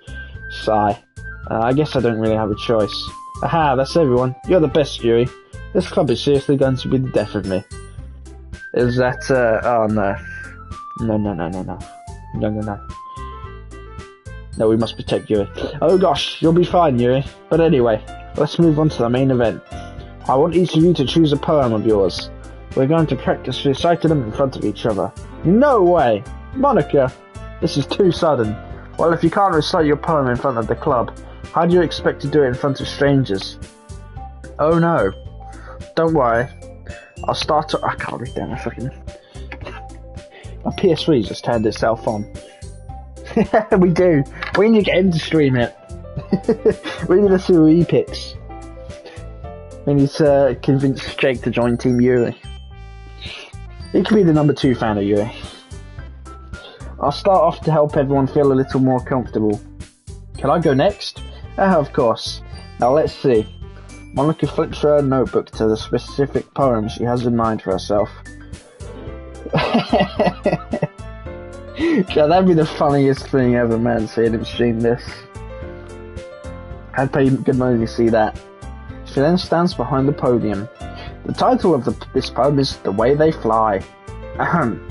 Sigh. I guess I don't really have a choice. Aha, that's everyone. You're the best, Yuri. This club is seriously going to be the death of me. Is that, oh no. No. No, we must protect Yuri. Oh gosh, you'll be fine, Yuri. But anyway, let's move on to the main event. I want each of you to choose a poem of yours. We're going to practice reciting them in front of each other. No way! Monica! This is too sudden. Well, if you can't recite your poem in front of the club, how do you expect to do it in front of strangers? Oh no. Don't worry. I'll start to... I can't read down my fucking... My PS3 just turned itself on. We do. We need to get him to stream it. We need to see what he picks. We need to convince Jake to join Team Yuri. He can be the number 2 fan of Yuri. I'll start off to help everyone feel a little more comfortable. Can I go next? Of course. Now let's see. Monica flips through her notebook to the specific poem she has in mind for herself. God, that'd be the funniest thing ever, man, seeing him stream this. I'd pay good money to see that. She then stands behind the podium. The title of this poem is The Way They Fly. Ahem.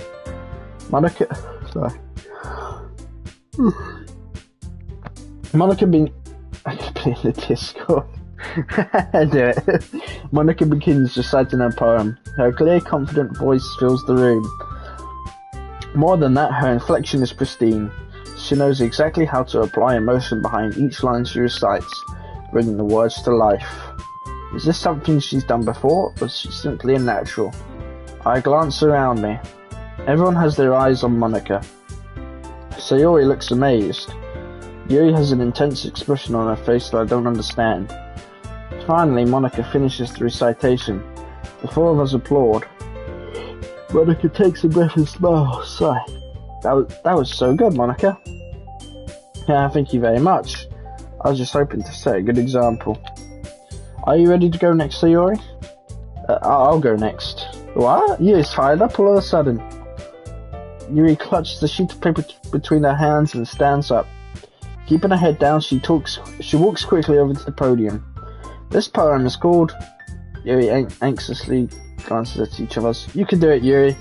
Monica... Sorry. Monica being... I can play in the Discord. Do it. Monica begins reciting her poem. Her clear, confident voice fills the room. More than that, her inflection is pristine. She knows exactly how to apply emotion behind each line she recites, bringing the words to life. Is this something she's done before, or is she simply a natural? I glance around me. Everyone has their eyes on Monica. Sayori looks amazed. Yuri has an intense expression on her face that I don't understand. Finally, Monica finishes the recitation. The 4 of us applaud. Monica takes a breath and smiles. Sigh. That was so good, Monica. Yeah, thank you very much. I was just hoping to set a good example. Are you ready to go next, Sayori? I'll go next. What? Yuri's fired up all of a sudden. Yuri clutches the sheet of paper between her hands and stands up. Keeping her head down, she walks quickly over to the podium. This poem is called... Yuri anxiously glances at each of us. You can do it, Yuri.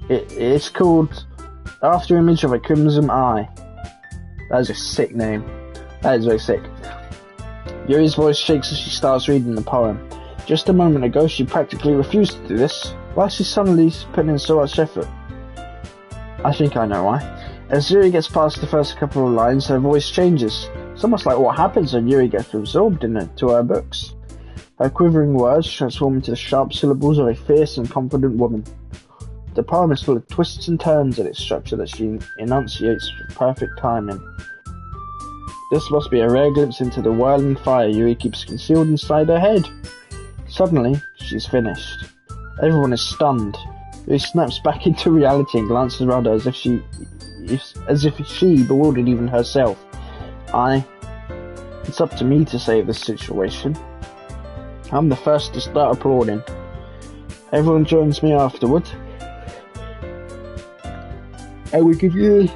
It's called After Image of a Crimson Eye. That is a sick name. That is very sick. Yuri's voice shakes as she starts reading the poem. Just a moment ago, she practically refused to do this. Why is she suddenly putting in so much effort? I think I know why. As Yuri gets past the first couple of lines, her voice changes. It's almost like what happens when Yuri gets absorbed into her books. Her quivering words transform into the sharp syllables of a fierce and confident woman. The poem is full of twists and turns in its structure that she enunciates with perfect timing. This must be a rare glimpse into the whirling fire Yuri keeps concealed inside her head. Suddenly, she's finished. Everyone is stunned. Yuri snaps back into reality and glances around her as if she bewildered even herself. It's up to me to save this situation. I'm the first to start applauding. Everyone joins me afterward. And we give you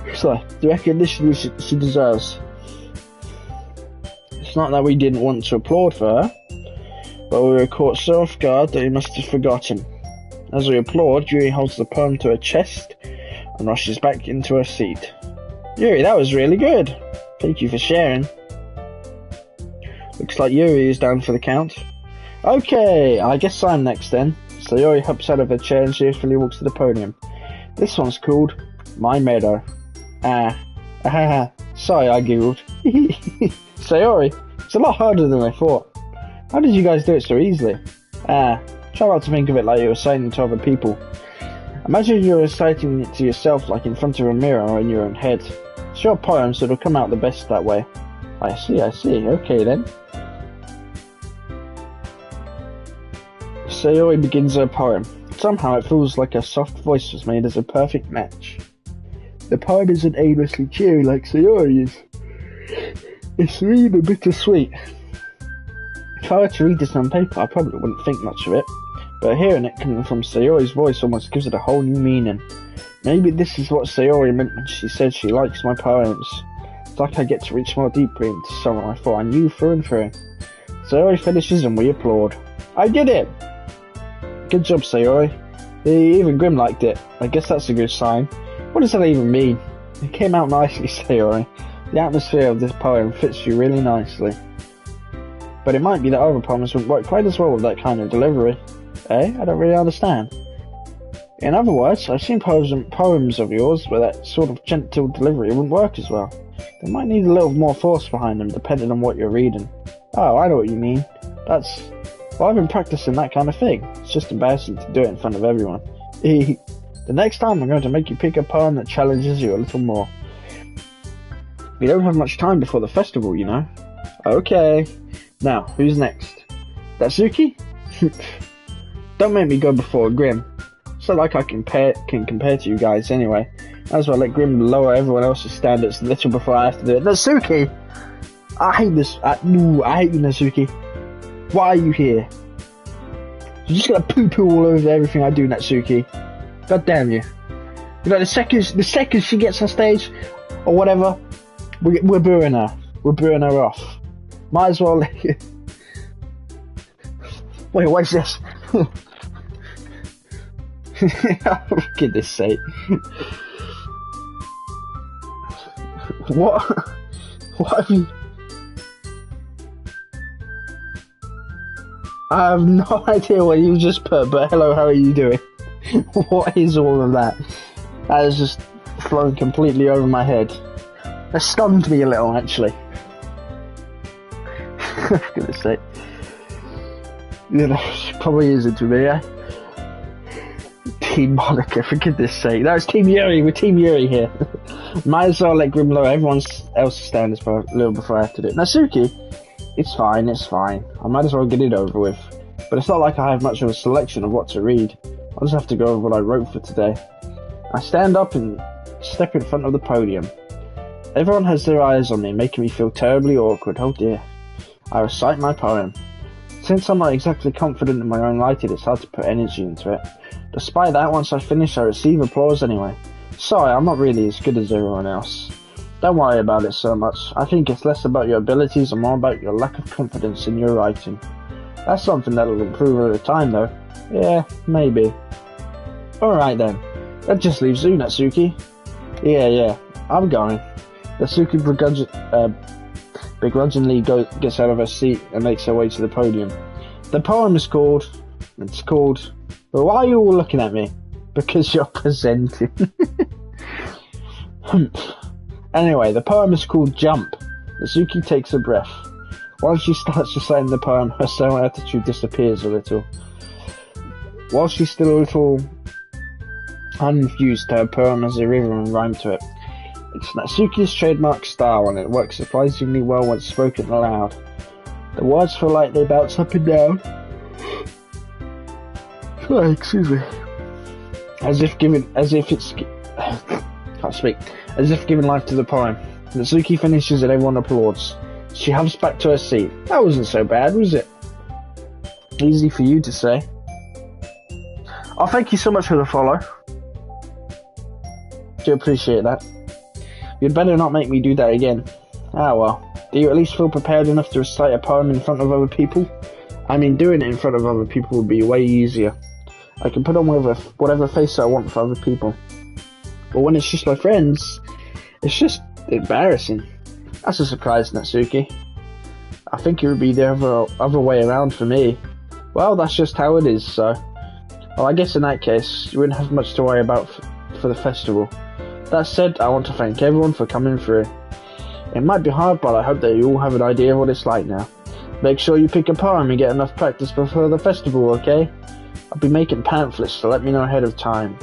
the recognition she deserves. It's not that we didn't want to applaud for her, but we were caught so off guard that we must have forgotten. As we applaud, Yuri holds the poem to her chest and rushes back into her seat. Yuri, that was really good. Thank you for sharing. Looks like Yuri is down for the count. Okay, I guess I'm next then. So Yuri hops out of her chair and cheerfully walks to the podium. This one's called My Meadow. Sorry, I giggled. Sayori, it's a lot harder than I thought. How did you guys do it so easily? Try not to think of it like you're reciting to other people. Imagine you're reciting it to yourself like in front of a mirror or in your own head. It's your poem, so it'll come out the best that way. I see. Okay then. Sayori begins her poem. Somehow it feels like her soft voice was made as a perfect match. The poem isn't aimlessly cheery like Sayori is. It's really bittersweet. If I were to read this on paper, I probably wouldn't think much of it, but hearing it coming from Sayori's voice almost gives it a whole new meaning. Maybe this is what Sayori meant when she said she likes my poems. It's like I get to reach more deeply into someone I thought I knew through and through. Sayori finishes and we applaud. I did it! Good job, Sayori. Even Grim liked it. I guess that's a good sign. What does that even mean? It came out nicely, Sayori. The atmosphere of this poem fits you really nicely. But it might be that other poems wouldn't work quite as well with that kind of delivery. I don't really understand. In other words, I've seen poems of yours where that sort of gentle delivery wouldn't work as well. They might need a little more force behind them depending on what you're reading. Oh, I know what you mean. Well, I've been practicing that kind of thing. It's just embarrassing to do it in front of everyone. The next time I'm going to make you pick a poem that challenges you a little more. We don't have much time before the festival, you know. Okay. Now, who's next? Datsuki? Don't make me go before Grim. It's not like I can compare to you guys anyway. Might as well let Grim lower everyone else's standards a little before I have to do it. Natsuki! I hate this. I hate you, Natsuki. Why are you here? You're just gonna poo-poo all over everything I do, Natsuki. God damn you. You know, the second she gets on stage, or whatever, we're booing her. We're booing her off. Might as well let you... Wait, what is this? For goodness sake. What have you... I have no idea what you just put, but hello, how are you doing? What is all of that? That is just flown completely over my head. That stunned me a little, actually. For goodness sake. You know, she probably is into me, yeah? Team Monica, for goodness sake. That was Team Yuri, we're Team Yuri here. Might as well let Grim lower everyone else's standards for a little before I have to do it. Natsuki, it's fine. I might as well get it over with. But it's not like I have much of a selection of what to read. I'll just have to go over what I wrote for today. I stand up and step in front of the podium. Everyone has their eyes on me, making me feel terribly awkward. Oh dear. I recite my poem. Since I'm not exactly confident in my own writing, it's hard to put energy into it. Despite that, once I finish, I receive applause anyway. Sorry, I'm not really as good as everyone else. Don't worry about it so much. I think it's less about your abilities and more about your lack of confidence in your writing. That's something that'll improve over time, though. Yeah, maybe. Alright then. That just leaves you, Natsuki. Yeah, I'm going. Natsuki begrudgingly gets out of her seat and makes her way to the podium. The poem is called... Well, why are you all looking at me? Because you're presenting. Anyway, the poem is called Jump. Natsuki takes a breath. Once she starts reciting the poem, her sour attitude disappears a little. While she's still a little unfused, her poem has a rhythm and rhyme to it. It's Natsuki's trademark style, and it works surprisingly well when spoken aloud. The words feel like they bounce up and down. Sorry, excuse me. As if giving life to the poem. Natsuki finishes and everyone applauds. She hops back to her seat. That wasn't so bad, was it? Easy for you to say. Oh, thank you so much for the follow. Do appreciate that. You'd better not make me do that again. Ah well. Do you at least feel prepared enough to recite a poem in front of other people? I mean, doing it in front of other people would be way easier. I can put on whatever face I want for other people. But when it's just my friends, it's just embarrassing. That's a surprise, Natsuki. I think it would be the other way around for me. Well, that's just how it is, so... Well, I guess in that case, you wouldn't have much to worry about for the festival. That said, I want to thank everyone for coming through. It might be hard, but I hope that you all have an idea of what it's like now. Make sure you pick a poem and get enough practice before the festival, okay? I'll be making pamphlets, so let me know ahead of time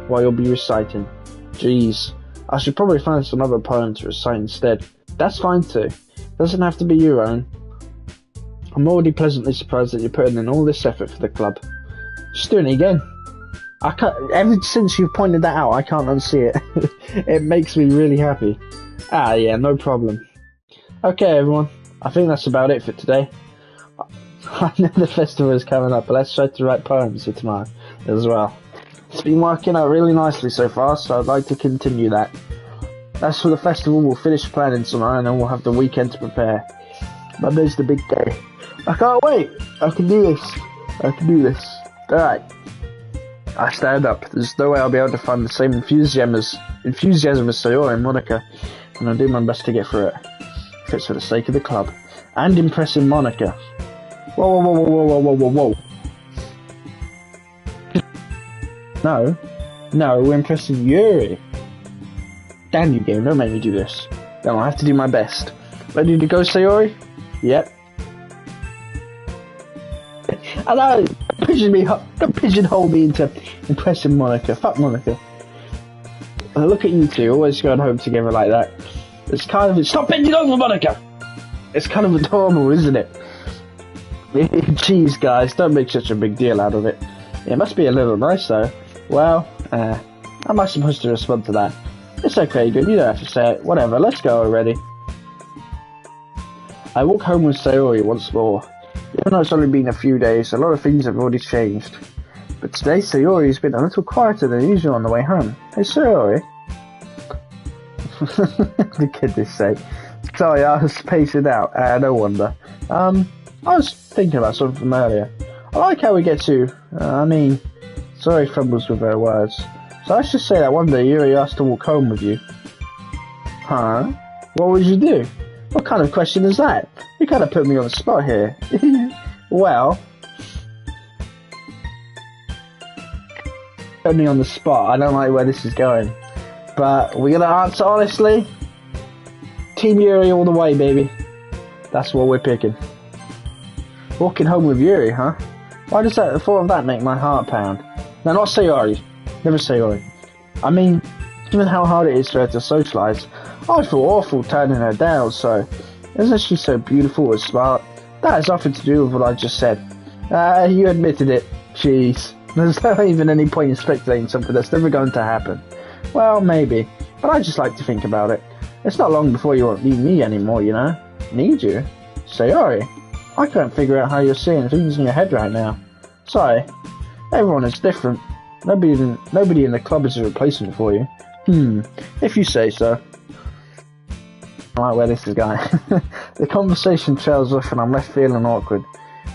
while you'll be reciting. Jeez, I should probably find some other poem to recite instead. That's fine too. Doesn't have to be your own. I'm already pleasantly surprised that you're putting in all this effort for the club. Just doing it again. I can't. Ever since you've pointed that out, I can't unsee it. It makes me really happy. Ah, yeah, no problem. Okay, everyone. I think that's about it for today. I know the festival is coming up, but let's try to write poems for tomorrow as well. It's been working out really nicely so far, so I'd like to continue that. As for the festival, we'll finish planning tomorrow and then we'll have the weekend to prepare. Monday's the big day. I can't wait! I can do this. Alright. I stand up. There's no way I'll be able to find the same enthusiasm as Sayori and Monica, and I'll do my best to get through it. If it's for the sake of the club. And impressing Monica. Whoa. No, we're impressing Yuri. Damn you, game, don't make me do this. No, I have to do my best. Ready to go, Sayori? Yep. I know! don't pigeonhole me into impressing Monica. Fuck Monica. Look at you two, always going home together like that. It's kind of... Stop bending over, Monica! It's kind of adorable, isn't it? Jeez, guys, don't make such a big deal out of it. It must be a little nice, though. Well, how am I supposed to respond to that? It's okay, good, you don't have to say it. Whatever, let's go already. I walk home with Sayori once more. Even though it's only been a few days, a lot of things have already changed. But today, Sayori has been a little quieter than usual on the way home. Hey, Sayori. For goodness sake. Sorry, I was spacing out. No wonder. I was thinking about something from earlier. I like how we get to... Sayori fumbles with her words. So let's just say that one day Yuri asked to walk home with you. Huh? What would you do? What kind of question is that? You kind of put me on the spot here. Well... Put me on the spot. I don't like where this is going. But we're gonna answer honestly. Team Yuri all the way, baby. That's what we're picking. Walking home with Yuri, huh? Why does the thought of that make my heart pound? No, not Sayori. Never Sayori. I mean, given how hard it is for her to socialise, I feel awful turning her down, so... Isn't she so beautiful and smart? That has nothing to do with what I just said. You admitted it. Jeez. There's not even any point in speculating something that's never going to happen. Well, maybe. But I just like to think about it. It's not long before you won't need me anymore, you know? Need you? Sayori? I can't figure out how you're seeing things in your head right now. Sorry. Everyone is different. Nobody in the club is a replacement for you. If you say so. I like where this is going. The conversation trails off and I'm left feeling awkward.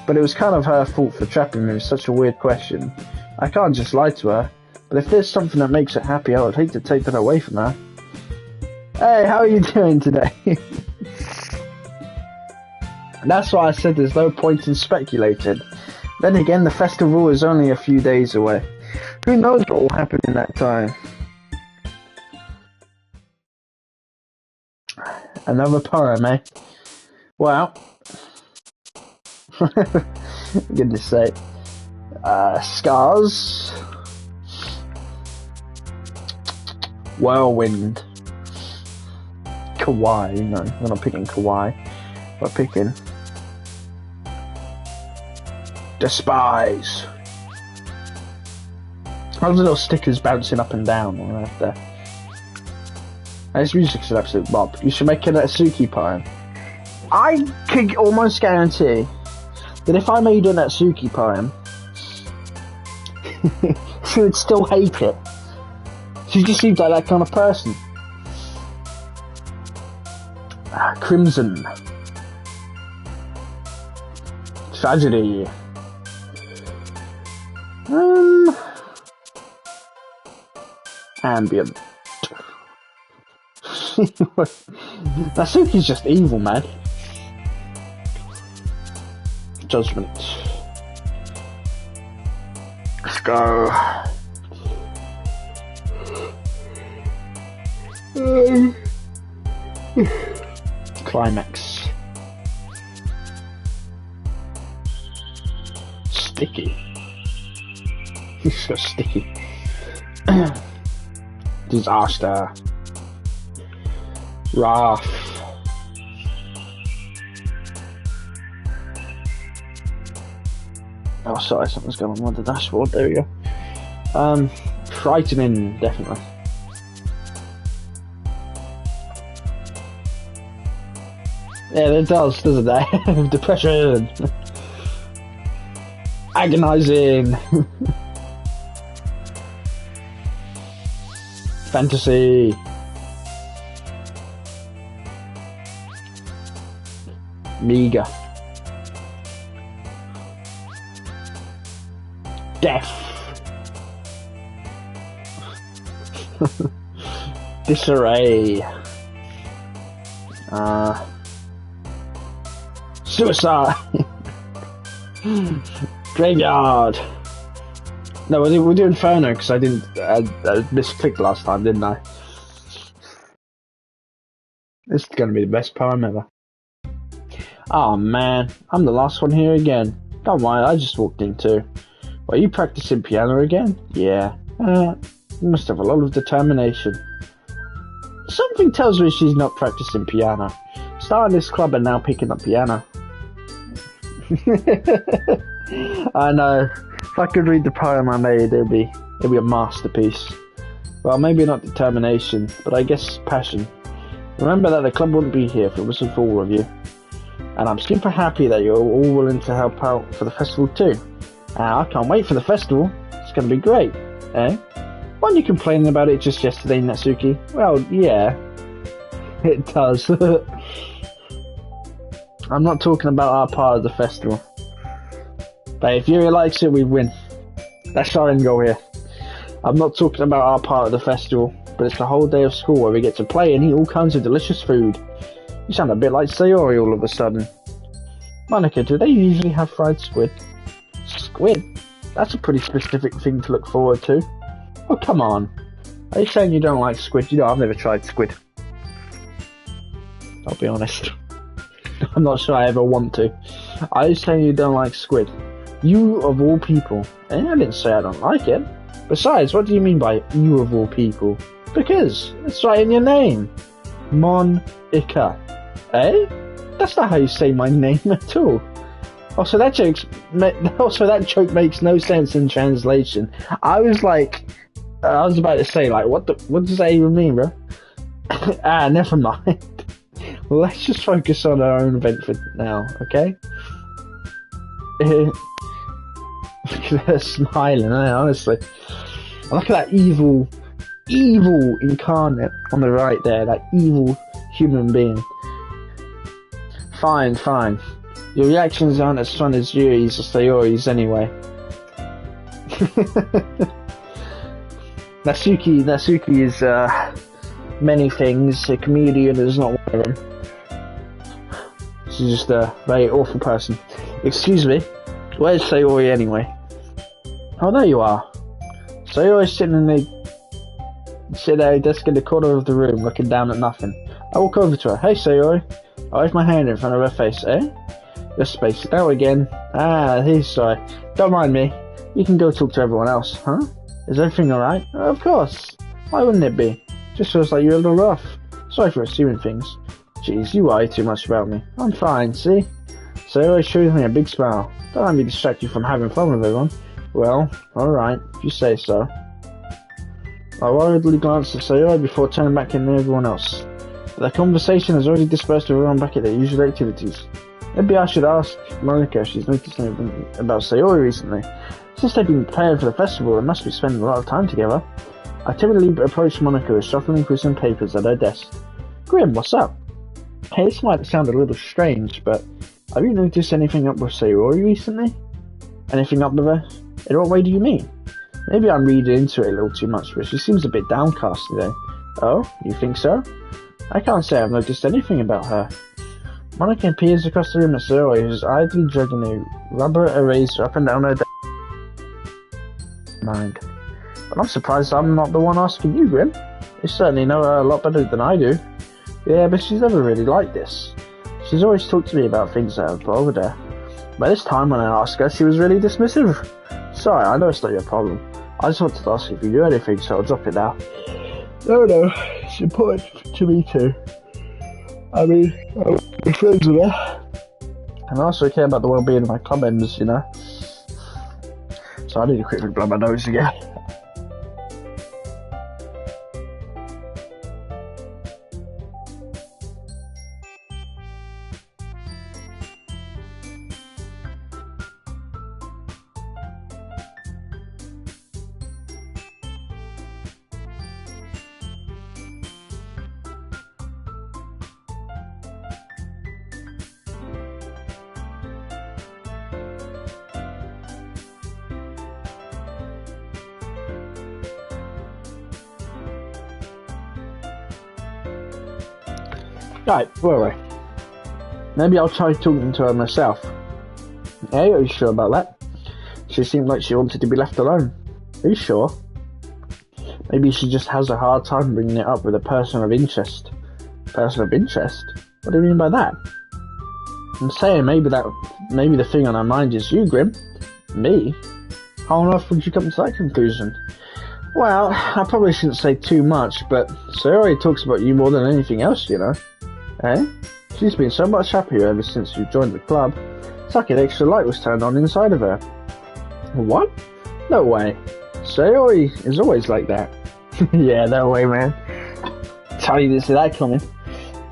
But it was kind of her fault for trapping me with such a weird question. I can't just lie to her. But if there's something that makes her happy, I would hate to take that away from her. Hey, how are you doing today? That's why I said there's no point in speculating. Then again, the festival is only a few days away. Who knows what will happen in that time? Another poem, eh? Well, goodness sake. Scars. Whirlwind. Kawaii, no, we're not picking Kawaii. We're picking Despise. Those little stickers bouncing up and down right there. This music's an absolute bob. You should make an Atsuki poem. I could almost guarantee that if I made an Atsuki poem, she would still hate it. She just seems like that kind of person. Crimson. Tragedy. Ambient. Natsuki's just evil, man. Judgment. Let's go. Climax. Sticky. He's so sticky. Disaster. Wrath. Oh, sorry, something's going on with the dashboard. There we go. Frightening, definitely. Yeah, it does, doesn't it? Depression. Agonizing. Fantasy. Meager. Death. Disarray. Suicide. Graveyard. No, we'll do Inferno because I misclicked last time, didn't I? This is gonna be the best poem ever. Oh man, I'm the last one here again. Don't mind, I just walked in too. Are you practicing piano again? Yeah. You must have a lot of determination. Something tells me she's not practicing piano. Starting this club and now picking up piano. I know. If I could read the poem I made, it'd be a masterpiece. Well, maybe not determination, but I guess passion. Remember that the club wouldn't be here if it wasn't for all of you. And I'm super happy that you're all willing to help out for the festival too. I can't wait for the festival. It's going to be great, eh? Weren't you complaining about it just yesterday, Natsuki? Well, yeah. It does. I'm not talking about our part of the festival. But if Yuri likes it, we win. That's our end goal here. I'm not talking about our part of the festival, but it's the whole day of school where we get to play and eat all kinds of delicious food. You sound a bit like Sayori all of a sudden. Monica, do they usually have fried squid? Squid? That's a pretty specific thing to look forward to. Oh, come on. Are you saying you don't like squid? You know, I've never tried squid. I'll be honest. I'm not sure I ever want to. Are you saying you don't like squid? You of all people. I didn't say I don't like it. Besides, what do you mean by you of all people? Because it's right in your name. Monica. Eh? That's not how you say my name at all. Also, that joke makes no sense in translation. I was about to say, like, what does that even mean, bro? Never mind. Let's just focus on our own event for now, okay? Look at her smiling, honestly. Look at that evil incarnate on the right there, that evil human being. Fine. Your reactions aren't as fun as Yuri's or Sayori's anyway. Natsuki is many things. A comedian is not one of them. She's just a very awful person. Excuse me, where's Sayori anyway? Oh, there you are. Sayori's sitting at a desk in the corner of the room, looking down at nothing. I walk over to her. Hey, Sayori. I wave my hand in front of her face. Eh? You're spaced out again. He's sorry. Don't mind me. You can go talk to everyone else, huh? Is everything alright? Of course. Why wouldn't it be? Just feels like you're a little rough. Sorry for assuming things. Jeez, you worry too much about me. I'm fine, see? Sayori shows me a big smile. Don't let me distract you from having fun with everyone. Well, alright, if you say so. I worriedly glanced at Sayori before turning back into everyone else. But the conversation has already dispersed everyone back at their usual activities. Maybe I should ask Monica if she's noticed anything about Sayori recently. Since they've been preparing for the festival, they must be spending a lot of time together. I timidly approached Monica who was shuffling through some papers at her desk. Grim, what's up? Hey, this might sound a little strange, but have you noticed anything up with Sayori recently? Anything up with her? In what way do you mean? Maybe I'm reading into it a little too much, but she seems a bit downcast today. Oh, you think so? I can't say I've noticed anything about her. Monica peers across the room at Sayori, who's idly dragging a rubber eraser up and down her mind. But I'm surprised I'm not the one asking you, Grim. You certainly know her a lot better than I do. Yeah, but she's never really like this. She's always talked to me about things that have bothered her. But this time when I asked her, she was really dismissive. Sorry, I know it's not your problem. I just wanted to ask if you knew anything, so I'll drop it now. No, it's important to me too. I mean, I'm friends with her. And I also care about the well-being of my club members, you know. So I need to quickly blow my nose again. Right, where are we? Maybe I'll try talking to her myself. Hey, are you sure about that? She seemed like she wanted to be left alone. Are you sure? Maybe she just has a hard time bringing it up with a person of interest. Person of interest? What do you mean by that? I'm saying maybe the thing on her mind is you, Grim. Me? How on earth would you come to that conclusion? Well, I probably shouldn't say too much, but Sayori talks about you more than anything else, you know. Eh? She's been so much happier ever since you joined the club. It's like an extra light was turned on inside of her. What? No way. Sayori is always like that. Yeah, no way, man. Tell you didn't see that coming.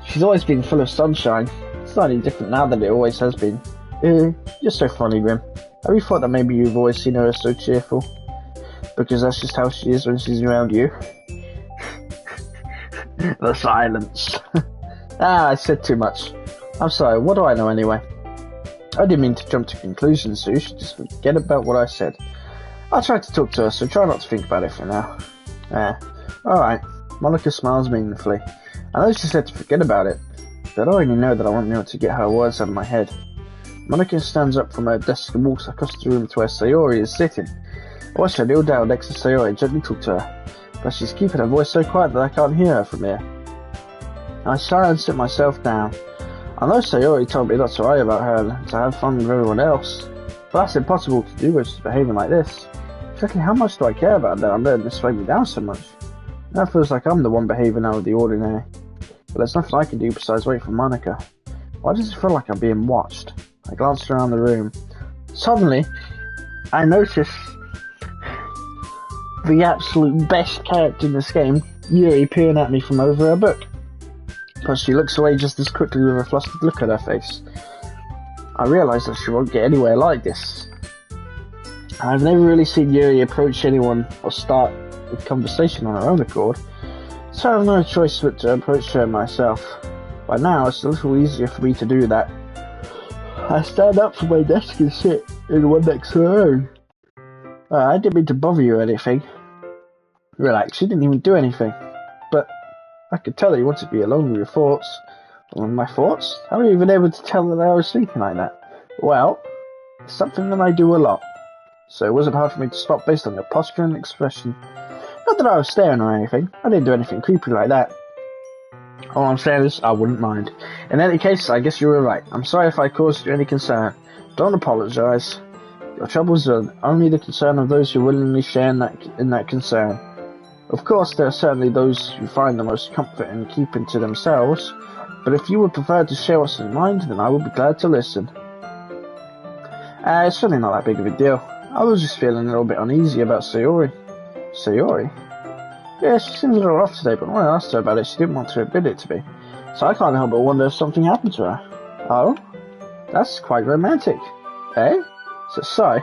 She's always been full of sunshine. It's not any different now than it always has been. You're so funny, Grim. Have you thought that maybe you've always seen her as so cheerful? Because that's just how she is when she's around you. The silence. I said too much. I'm sorry, what do I know anyway? I didn't mean to jump to conclusions, so you should just forget about what I said. I tried to talk to her, so try not to think about it for now. Alright. Monica smiles meaningfully. I know she said to forget about it, but I already know that I won't be able to get her words out of my head. Monica stands up from her desk and walks across the room to where Sayori is sitting. I watch her kneel down next to Sayori and gently talk to her, but she's keeping her voice so quiet that I can't hear her from here. I sigh and sit myself down. I know Sayori told me not to worry about her and to have fun with everyone else, but that's impossible to do when she's behaving like this. Exactly how much do I care about that I'm letting this slow me down so much? Now it feels like I'm the one behaving out of the ordinary. But there's nothing I can do besides wait for Monica. Why does it feel like I'm being watched? I glanced around the room. Suddenly, I notice the absolute best character in this game, Yuri, peering at me from over her book. But she looks away just as quickly with a flustered look at her face. I realise that she won't get anywhere like this. I've never really seen Yuri approach anyone or start a conversation on her own accord, so I have no choice but to approach her myself. By now, it's a little easier for me to do that. I stand up from my desk and sit in one next to her own. I didn't mean to bother you or anything. Relax, you didn't even do anything. But I could tell that you wanted to be alone with your thoughts. My thoughts? How were you even able to tell that I was thinking like that? Well, it's something that I do a lot. So it wasn't hard for me to spot based on your posture and expression. Not that I was staring or anything. I didn't do anything creepy like that. All I'm saying is, I wouldn't mind. In any case, I guess you were right. I'm sorry if I caused you any concern. Don't apologise. Your troubles are only the concern of those who willingly share in that concern. Of course, there are certainly those who find the most comfort in keeping to themselves, but if you would prefer to share what's in mind, then I would be glad to listen. It's really not that big of a deal. I was just feeling a little bit uneasy about Sayori. Sayori? Yeah, she seems a little off today, but when I asked her about it, she didn't want to admit it to me. So I can't help but wonder if something happened to her. Oh? That's quite romantic. Eh? So sorry.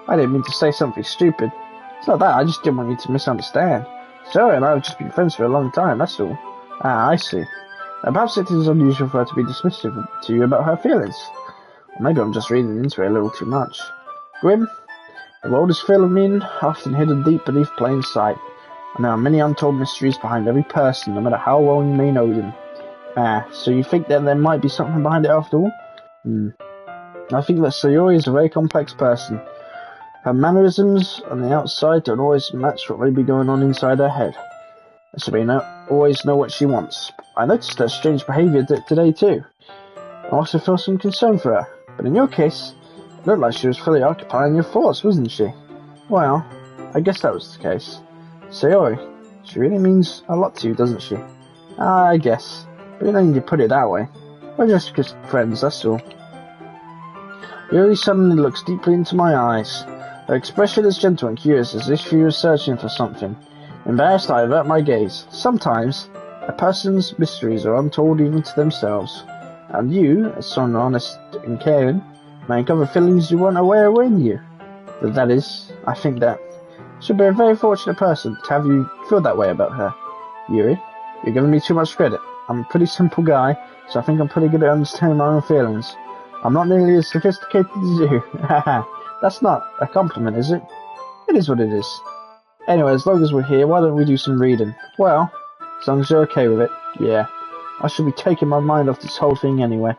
I didn't mean to say something stupid. It's not that, I just didn't want you to misunderstand. Sayori and I have just been friends for a long time, that's all. Ah, I see. Perhaps it is unusual for her to be dismissive to you about her feelings. Or maybe I'm just reading into it a little too much. Grim, the world is full of meaning, often hidden deep beneath plain sight. And there are many untold mysteries behind every person, no matter how well you may know them. So you think that there might be something behind it after all? I think that Sayori is a very complex person. Her mannerisms on the outside don't always match what may be going on inside her head. So we always know what she wants. I noticed her strange behaviour today too. I also feel some concern for her. But in your case, it looked like she was fully occupying your thoughts, wasn't she? Well, I guess that was the case. Sayori, she really means a lot to you, doesn't she? I guess. But you don't need to put it that way. We're just good friends, that's all. Yuri suddenly looks deeply into my eyes. Her expression is gentle and curious, as if she was searching for something. Embarrassed, I avert my gaze. Sometimes, a person's mysteries are untold even to themselves. And you, as someone honest and caring, may uncover feelings you weren't aware were in you. That is, I think that she'll be a very fortunate person to have you feel that way about her. Yuri, you're giving me too much credit. I'm a pretty simple guy, so I think I'm pretty good at understanding my own feelings. I'm not nearly as sophisticated as you. That's not a compliment, is it? It is what it is. Anyway, as long as we're here, why don't we do some reading? Well, as long as you're okay with it, yeah. I should be taking my mind off this whole thing anyway.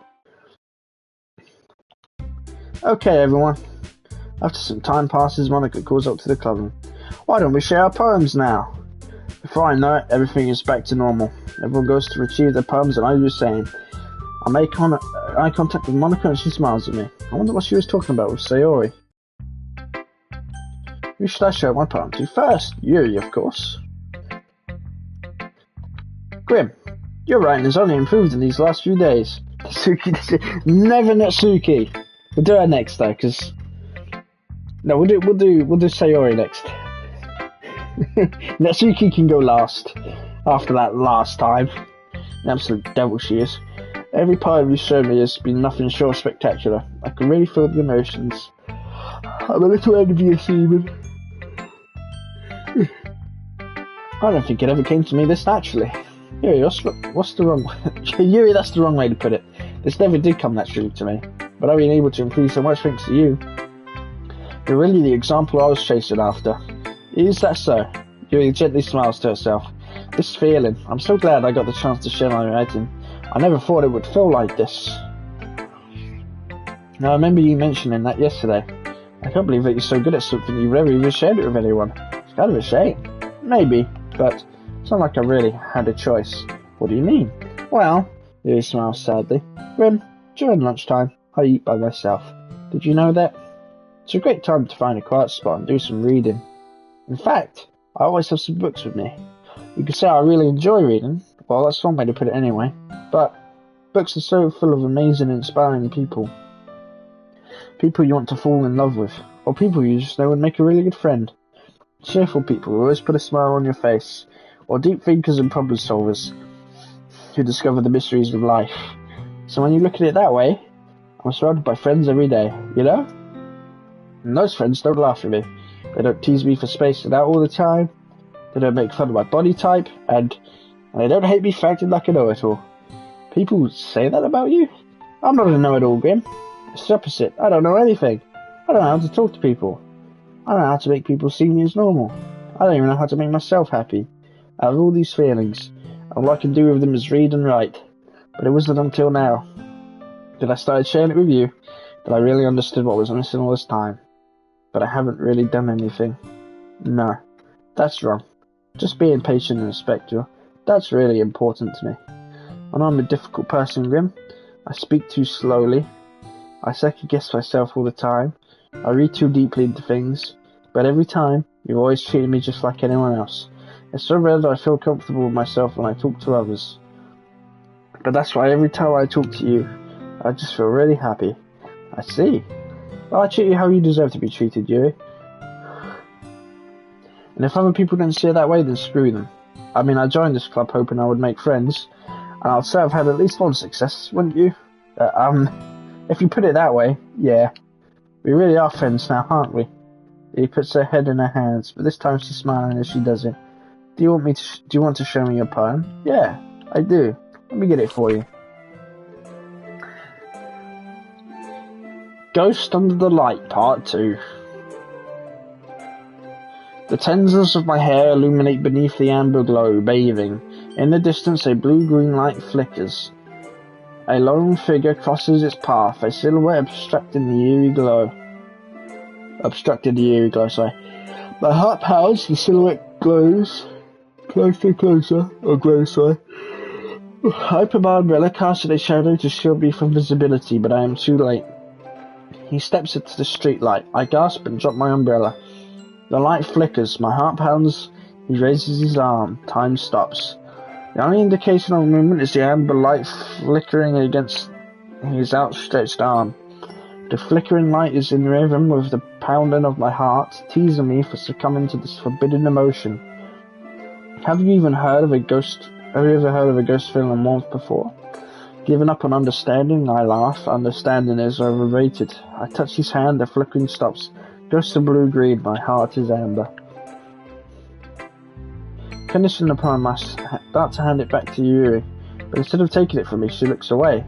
Okay, everyone. After some time passes, Monica calls up to the club room. Why don't we share our poems now? Before I know it, everything is back to normal. Everyone goes to retrieve their poems and I do the same. I make eye contact with Monica and she smiles at me. I wonder what she was talking about with Sayori. Who should I show my poem to first? Yuri, of course. Grim, your writing has only improved in these last few days. Natsuki, never Natsuki. We'll do her next though, because no, we'll do Sayori next. Natsuki can go last. After that last time, an absolute devil she is. Every poem you showed me has been nothing short of spectacular. I can really feel the emotions. I'm a little envious even. I don't think it ever came to me this naturally. Yuri, what's the wrong way? Yuri, that's the wrong way to put it. This never did come naturally to me, but I've been able to improve so much thanks to you. You're really the example I was chasing after. Is that so? Yuri gently smiles to herself. This feeling, I'm so glad I got the chance to share my writing. I never thought it would feel like this. Now, I remember you mentioning that yesterday. I can't believe that you're so good at something you've never even shared it with anyone. It's kind of a shame. Maybe, but it's not like I really had a choice. What do you mean? Well, Yuri smiles sadly. Grim, during lunchtime, I eat by myself. Did you know that? It's a great time to find a quiet spot and do some reading. In fact, I always have some books with me. You could say I really enjoy reading. Well, that's one way to put it anyway. But books are so full of amazing, inspiring people. People you want to fall in love with. Or people you just know would make a really good friend. Cheerful people who always put a smile on your face. Or deep thinkers and problem solvers who discover the mysteries of life. So when you look at it that way, I'm surrounded by friends every day, you know? And those friends don't laugh at me. They don't tease me for spacing out all the time. They don't make fun of my body type. And they don't hate me for acting like a know-it-all. People say that about you? I'm not a know-it-all, Grim. It's the opposite. I don't know anything. I don't know how to talk to people. I don't know how to make people see me as normal. I don't even know how to make myself happy. I have all these feelings. All I can do with them is read and write. But it wasn't until now that I started sharing it with you that I really understood what was missing all this time. But I haven't really done anything. No, that's wrong. Just being patient and respectful, that's really important to me. When I'm a difficult person, Grim, I speak too slowly. I second guess myself all the time. I read too deeply into things. But every time, you've always treated me just like anyone else. It's so rare that I feel comfortable with myself when I talk to others. But that's why every time I talk to you, I just feel really happy. I see. Well, I treat you how you deserve to be treated, Yuri. And if other people don't see it that way, then screw them. I mean, I joined this club hoping I would make friends, and I'd say I've had at least one success, wouldn't you? If you put it that way, yeah. We really are friends now, aren't we? He puts her head in her hands, but this time she's smiling as she does it. Do you want to show me your poem? Yeah, I do. Let me get it for you. Ghost Under the Light, Part 2. The tendrils of my hair illuminate beneath the amber glow, bathing. In the distance a blue-green light flickers. A lone figure crosses its path, a silhouette obstructing the eerie glow. My heart pounds, the silhouette glows. Closer, I put my umbrella, casting a shadow to shield me from visibility, but I am too late. He steps into the streetlight. I gasp and drop my umbrella. The light flickers. My heart pounds. He raises his arm. Time stops. The only indication of movement is the amber light flickering against his outstretched arm. The flickering light is in rhythm with the pounding of my heart, teasing me for succumbing to this forbidden emotion. Have you ever heard of a ghost feeling warmth before? Giving up on understanding, I laugh. Understanding is overrated. I touch his hand, the flickering stops. Ghost of blue-green, my heart is amber. Finishing the poem, I'm about to hand it back to Yuri, but instead of taking it from me, she looks away.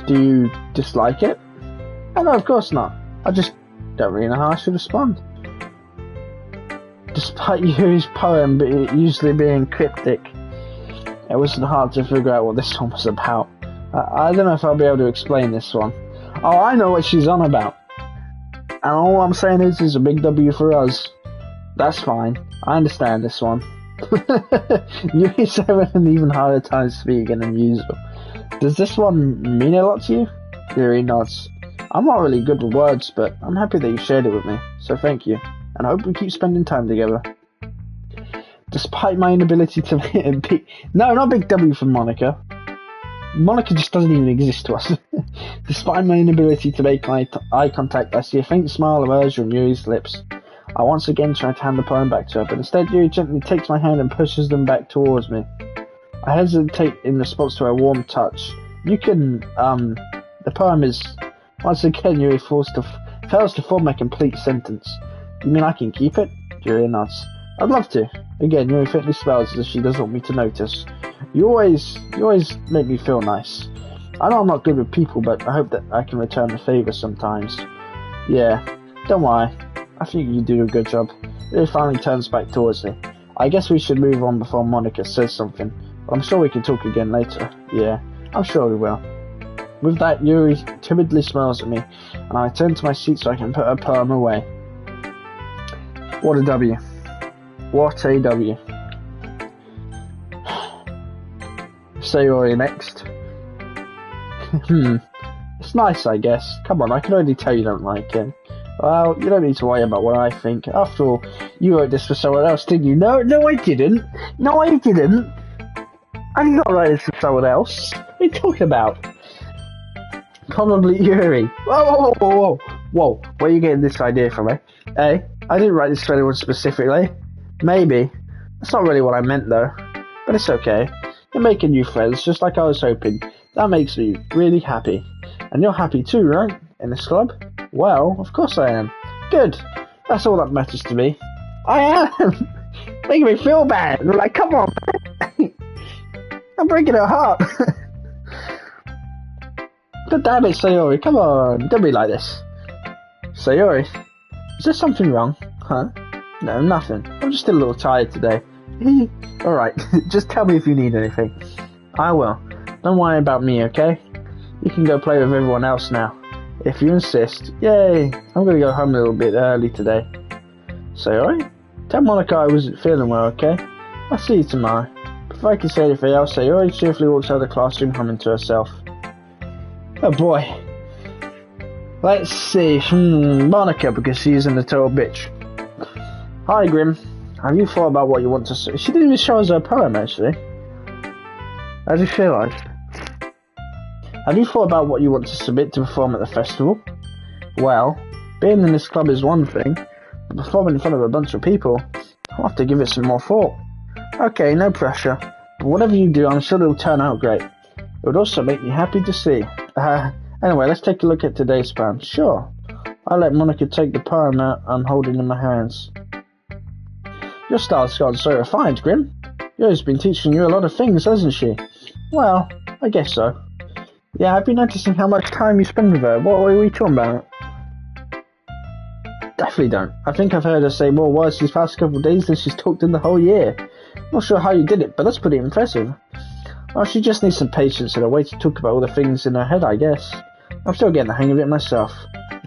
Do you dislike it? Oh, no, of course not. I just don't really know how I should respond. Despite Yuri's poem usually being cryptic, it wasn't hard to figure out what this one was about. I don't know if I'll be able to explain this one. Oh, I know what she's on about. And all I'm saying is a big W for us. That's fine. I understand this one. Yuri's having an even harder time speaking than usual. Does this one mean a lot to you? Yuri nods. I'm not really good with words, but I'm happy that you shared it with me, so thank you. and I hope we keep spending time together. Despite my inability to not Big W for Monica. Monica just doesn't even exist to us. Despite my inability to make eye contact, I see a faint smile emerge from Yuri's lips. I once again try to hand the poem back to her, but instead Yuri gently takes my hand and pushes them back towards me. I hesitate in response to her warm touch. You can, the poem is... Once again, Yuri fails to form a complete sentence. You mean I can keep it? Yuri nods. I'd love to. Again, Yuri faintly smiles as if she doesn't want me to notice. You always make me feel nice. I know I'm not good with people, but I hope that I can return the favour sometimes. Yeah, don't worry. I think you do a good job. Yuri finally turns back towards me. I guess we should move on before Monica says something. I'm sure we can talk again later. Yeah, I'm sure we will. With that, Yuri timidly smiles at me, and I turn to my seat so I can put her poem away. What a W. What a W. Sayori next. It's nice, I guess. Come on, I can already tell you don't like it. Well, you don't need to worry about what I think. After all, you wrote this for someone else, didn't you? No, I didn't. No, I didn't. I did not write this for someone else. What are you talking about? Probably Yuri. Whoa. Where are you getting this idea from, eh? Eh? I didn't write this for anyone specifically. Maybe. That's not really what I meant, though. But it's okay. You're making new friends, just like I was hoping. That makes me really happy. And you're happy too, right? In this club? Well, of course I am. Good. That's all that matters to me. I am! Making me feel bad. I'm like, come on. I'm breaking her heart. God damn it, Sayori, come on, don't be like this. Sayori, is there something wrong? Huh? No, nothing. I'm just a little tired today. Alright, just tell me if you need anything. I will. Don't worry about me, okay? You can go play with everyone else now. If you insist. Yay! I'm gonna go home a little bit early today. Sayori? Tell Monica I wasn't feeling well, okay? I'll see you tomorrow. Before I can say anything else, Sayori cheerfully walks out of the classroom humming to herself. Oh boy. Let's see. Monica, because she's in the total bitch. Hi, Grim. Have you thought about what you want to say? She didn't even show us her poem, actually. How do you feel like? Have you thought about what you want to submit to perform at the festival? Well, being in this club is one thing, but performing in front of a bunch of people, I'll have to give it some more thought. Okay, no pressure. But whatever you do, I'm sure it'll turn out great. It would also make me happy to see. Anyway, let's take a look at today's plan. Sure. I'll let Monica take the poem out I'm holding in my hands. Your style's gotten so refined, Grim. Yo's been teaching you a lot of things, hasn't she? Well, I guess so. Yeah, I've been noticing how much time you spend with her. What were we talking about? Definitely don't. I think I've heard her say more words these past couple of days than she's talked in the whole year. Not sure how you did it, but that's pretty impressive. Well, she just needs some patience and a way to talk about all the things in her head, I guess. I'm still getting the hang of it myself.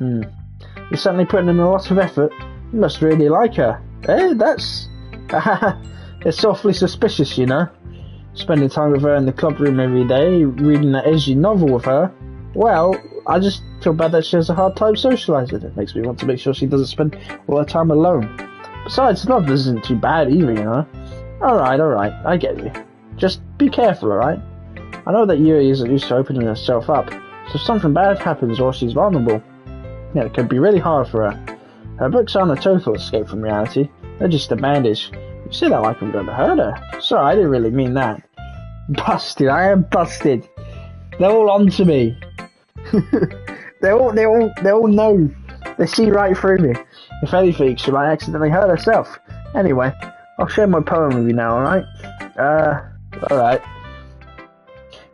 You're certainly putting in a lot of effort. You must really like her. Eh, that's... It's awfully suspicious, you know. Spending time with her in the club room every day, reading that edgy novel with her. Well, I just feel bad that she has a hard time socialising. It makes me want to make sure she doesn't spend all her time alone. Besides, love isn't too bad either, you know. Alright, I get you. Just be careful, alright? I know that Yuri isn't used to opening herself up, so if something bad happens or she's vulnerable, yeah, it can be really hard for her. Her books aren't a total escape from reality, they're just a bandage. You say that like I'm going to hurt her. Sorry, I didn't really mean that. Busted, I am busted. They're all onto me. they all know. They see right through me. If anything, she might accidentally hurt herself. Anyway, I'll share my poem with you now, alright? Alright.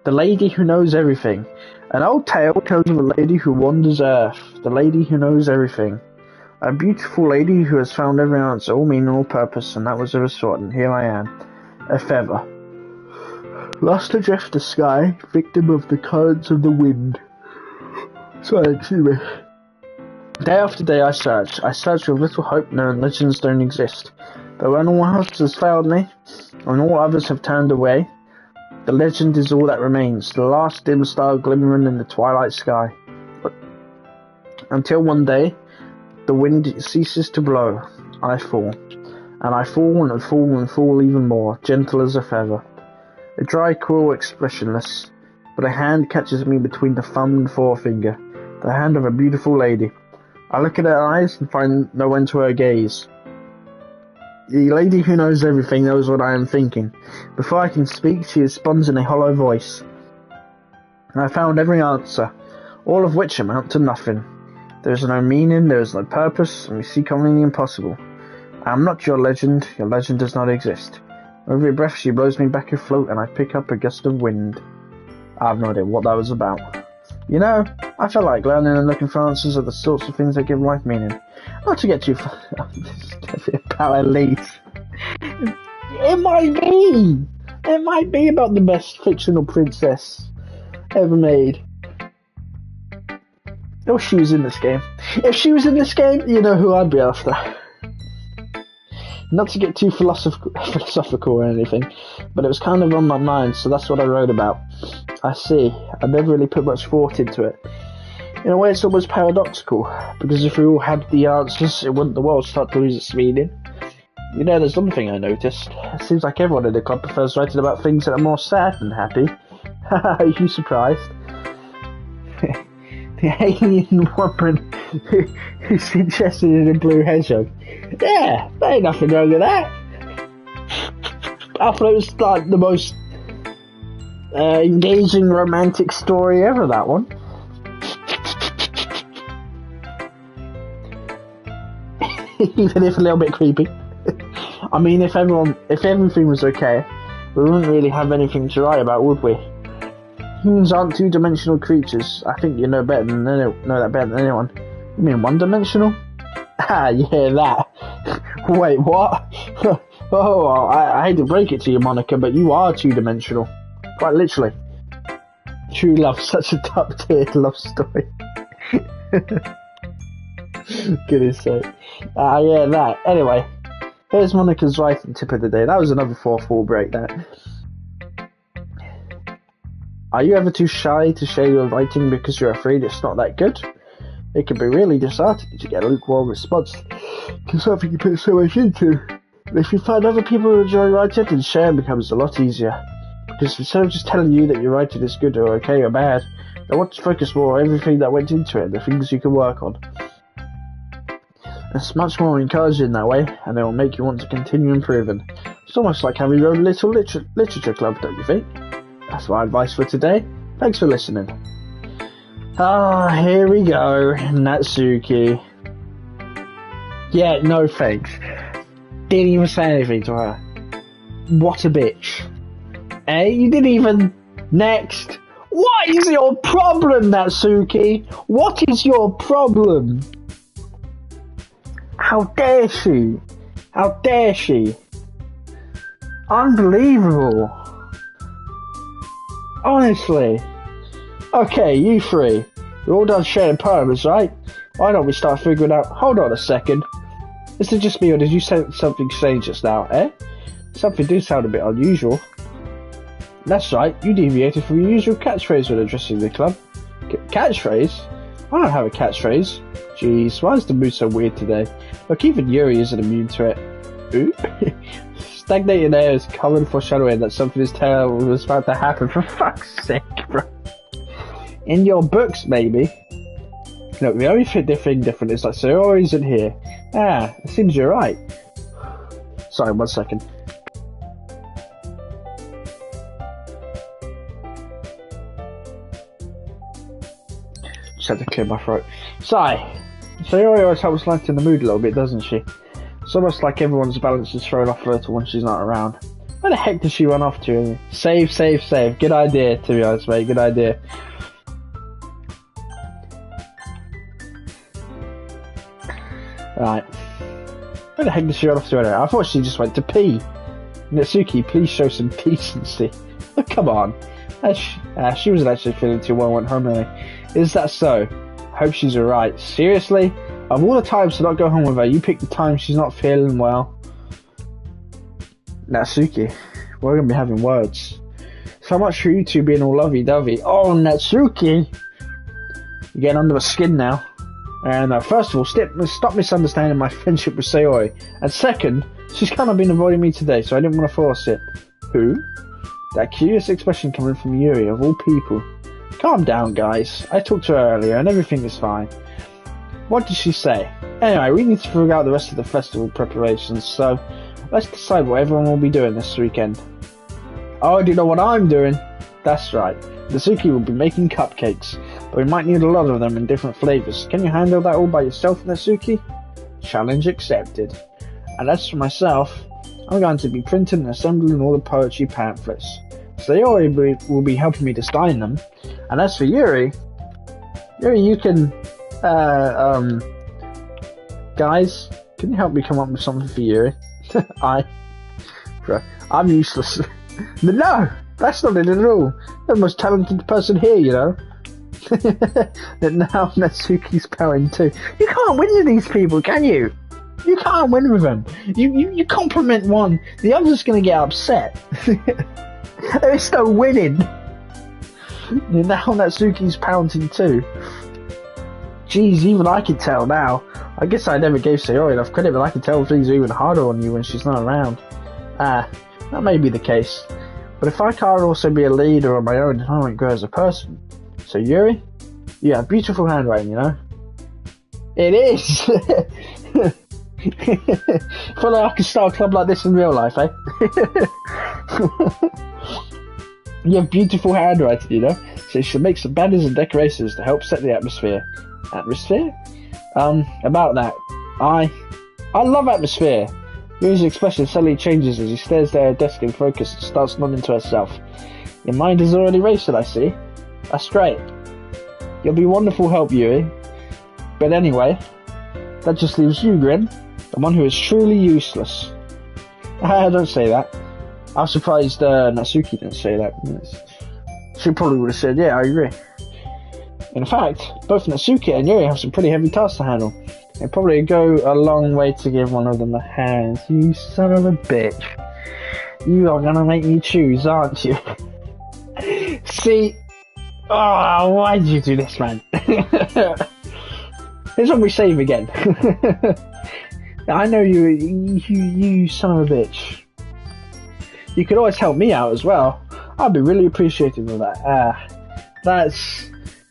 The Lady Who Knows Everything. An old tale tells of a lady who wanders earth. The lady who knows everything. A beautiful lady who has found every answer, all meaning, all purpose, and that was her sort, and here I am. A feather. Lost adrift the sky, victim of the currents of the wind. Sorry, excuse me. Day after day I search with little hope knowing legends don't exist. But when all else has failed me, and all others have turned away, the legend is all that remains, the last dim star glimmering in the twilight sky. But until one day, the wind ceases to blow, I fall. And I fall and fall and fall even more, gentle as a feather. A dry, cruel, expressionless, but a hand catches me between the thumb and forefinger, the hand of a beautiful lady. I look at her eyes and find no end to her gaze. The lady who knows everything knows what I am thinking. Before I can speak, she responds in a hollow voice. I found every answer, all of which amount to nothing. There is no meaning, there is no purpose, and we seek only the impossible. I am not your legend does not exist. With every breath she blows me back afloat, and I pick up a gust of wind. I have no idea what that was about. You know, I felt like learning and looking for answers are the sorts of things that give life meaning. Not to get too far about Elise. It might be about the best fictional princess ever made. If she was in this game. If she was in this game, you know who I'd be after. Not to get too philosophical or anything, but it was kind of on my mind, so that's what I wrote about. I see. I never really put much thought into it. In a way, it's almost paradoxical, because if we all had the answers, wouldn't the world start to lose its meaning? You know, there's one thing I noticed. It seems like everyone in the club prefers writing about things that are more sad than happy. Are you surprised? The alien woman who's interested in a blue hedgehog. Yeah, there ain't nothing wrong with that. I thought it was like the most engaging romantic story ever, that one. Even if a little bit creepy. I mean, if everything was okay, we wouldn't really have anything to write about, would we? Humans aren't two-dimensional creatures. I think you know that better than anyone. You mean one-dimensional? Ah, yeah, that. Wait, what? Oh, I hate to break it to you, Monica, but you are two-dimensional. Quite literally. True love, such a top-tier love story. Goodness sake. Yeah, that. Anyway, here's Monica's writing tip of the day. That was another 4-4 break, that. Are you ever too shy to share your writing because you're afraid it's not that good? It can be really disheartening to get a lukewarm response to something you put so much into. But if you find other people who enjoy writing, then sharing becomes a lot easier. Because instead of just telling you that your writing is good or okay or bad, I want to focus more on everything that went into it and the things you can work on. It's much more encouraging that way, and it will make you want to continue improving. It's almost like having your own little literature club, don't you think? That's my advice for today. Thanks for listening. Here we go. Natsuki. Yeah, no thanks. Didn't even say anything to her. What a bitch. You didn't even... Next. What is your problem, Natsuki? What is your problem? How dare she? How dare she? Unbelievable. Honestly. Okay, you three. We're all done sharing poems, right? Why don't we start figuring out... Hold on a second. Is it just me, or did you say something strange just now, eh? Something did sound a bit unusual. That's right, you deviated from your usual catchphrase when addressing the club. Catchphrase? I don't have a catchphrase. Jeez, why is the mood so weird today? Look, even Yuri isn't immune to it. Ooh. Stagnating air is common foreshadowing that something is terrible is about to happen, for fuck's sake, bro. In your books, maybe. Look, the only thing different is that Sayori isn't here. Ah, it seems you're right. Sorry, 1 second. Just had to clear my throat. Sayori always helps lighten the mood a little bit, doesn't she? It's almost like everyone's balance is thrown off a little when she's not around. Where the heck does she run off to? Save. Good idea, to be honest, mate. Good idea. Right. Where the heck did she run off to anyway? I thought she just went to pee. Natsuki, please show some decency. Oh, come on. She wasn't actually feeling too well when went home early. Is that so? I hope she's alright. Seriously? Of all the times to not go home with her, you picked the time she's not feeling well. Natsuki, we're going to be having words. So much for you two being all lovey-dovey. Oh, Natsuki! You're getting under my skin now. And first of all, stop misunderstanding my friendship with Sayori. And second, she's kind of been avoiding me today, so I didn't want to force it. Who? That curious expression coming from Yuri, of all people. Calm down, guys. I talked to her earlier, and everything is fine. What did she say? Anyway, we need to figure out the rest of the festival preparations, so let's decide what everyone will be doing this weekend. I already know what I'm doing. That's right. Natsuki will be making cupcakes, but we might need a lot of them in different flavors. Can you handle that all by yourself, Natsuki? Challenge accepted. And as for myself, I'm going to be printing and assembling all the poetry pamphlets. Sayori will be helping me design them. And as for Yuri, you can, guys, can you help me come up with something for Yuri? I'm useless. But no, that's not it at all. You're the most talented person here, you know. And now Natsuki's pouting too. You can't win with these people, can you? You can't win with them. You compliment one, the other's gonna get upset. There's no winning. And now Natsuki's pouting too. Jeez, even I can tell now. I guess I never gave Sayori enough credit, but I can tell things are even harder on you when she's not around. That may be the case. But if I can't also be a leader on my own, then I won't grow as a person. So Yuri, you have beautiful handwriting, you know? It is! Feel like I could start a club like this in real life, eh? You have beautiful handwriting, you know? So you should make some banners and decorations to help set the atmosphere. Atmosphere? About that. I love atmosphere. Yuri's expression suddenly changes as he stares there at a desk in focus and starts nodding to herself. Your mind is already racing, I see. That's great. You'll be wonderful help, Yuri. But anyway, that just leaves you, Grim, the one who is truly useless. Don't say that. I'm surprised Natsuki didn't say that. She probably would have said, yeah, I agree. In fact, both Natsuki and Yuri have some pretty heavy tasks to handle. It'd probably go a long way to give one of them a hand. You son of a bitch. You are gonna make me choose, aren't you? See? Oh, why did you do this, man? Here's what we save again. I know you son of a bitch. You could always help me out as well. I'd be really appreciative of that.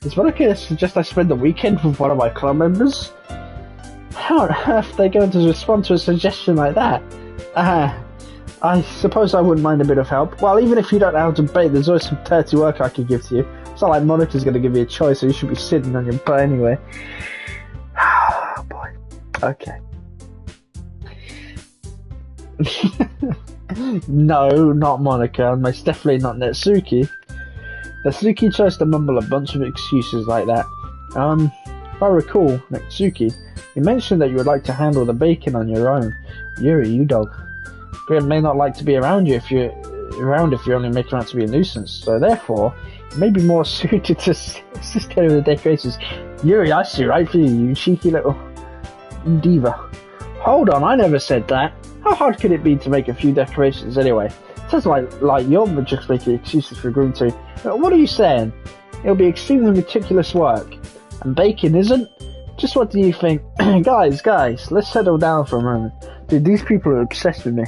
Is what I can suggest I spend the weekend with one of my club members? How on earth are they going to respond to a suggestion like that? I suppose I wouldn't mind a bit of help. Well, even if you don't know how to bake, there's always some dirty work I could give to you. It's not like Monika's going to give you a choice, so you should be sitting on your butt anyway. Oh, boy. Okay. No, not Monika, and most definitely not Natsuki. Natsuki tries to mumble a bunch of excuses like that. If I recall, Natsuki, you mentioned that you would like to handle the baking on your own. Yuri, you dog. Grim may not like to be around you if you're only making out to be a nuisance, so therefore, it may be more suited to assist her with the decorations. Yuri, I see right through you, you cheeky little diva. Hold on, I never said that. How hard could it be to make a few decorations anyway? It sounds like you're just making excuses for Grim too. What are you saying? It'll be extremely meticulous work. And baking isn't? Just what do you think? Guys, let's settle down for a moment. Dude, these people are obsessed with me.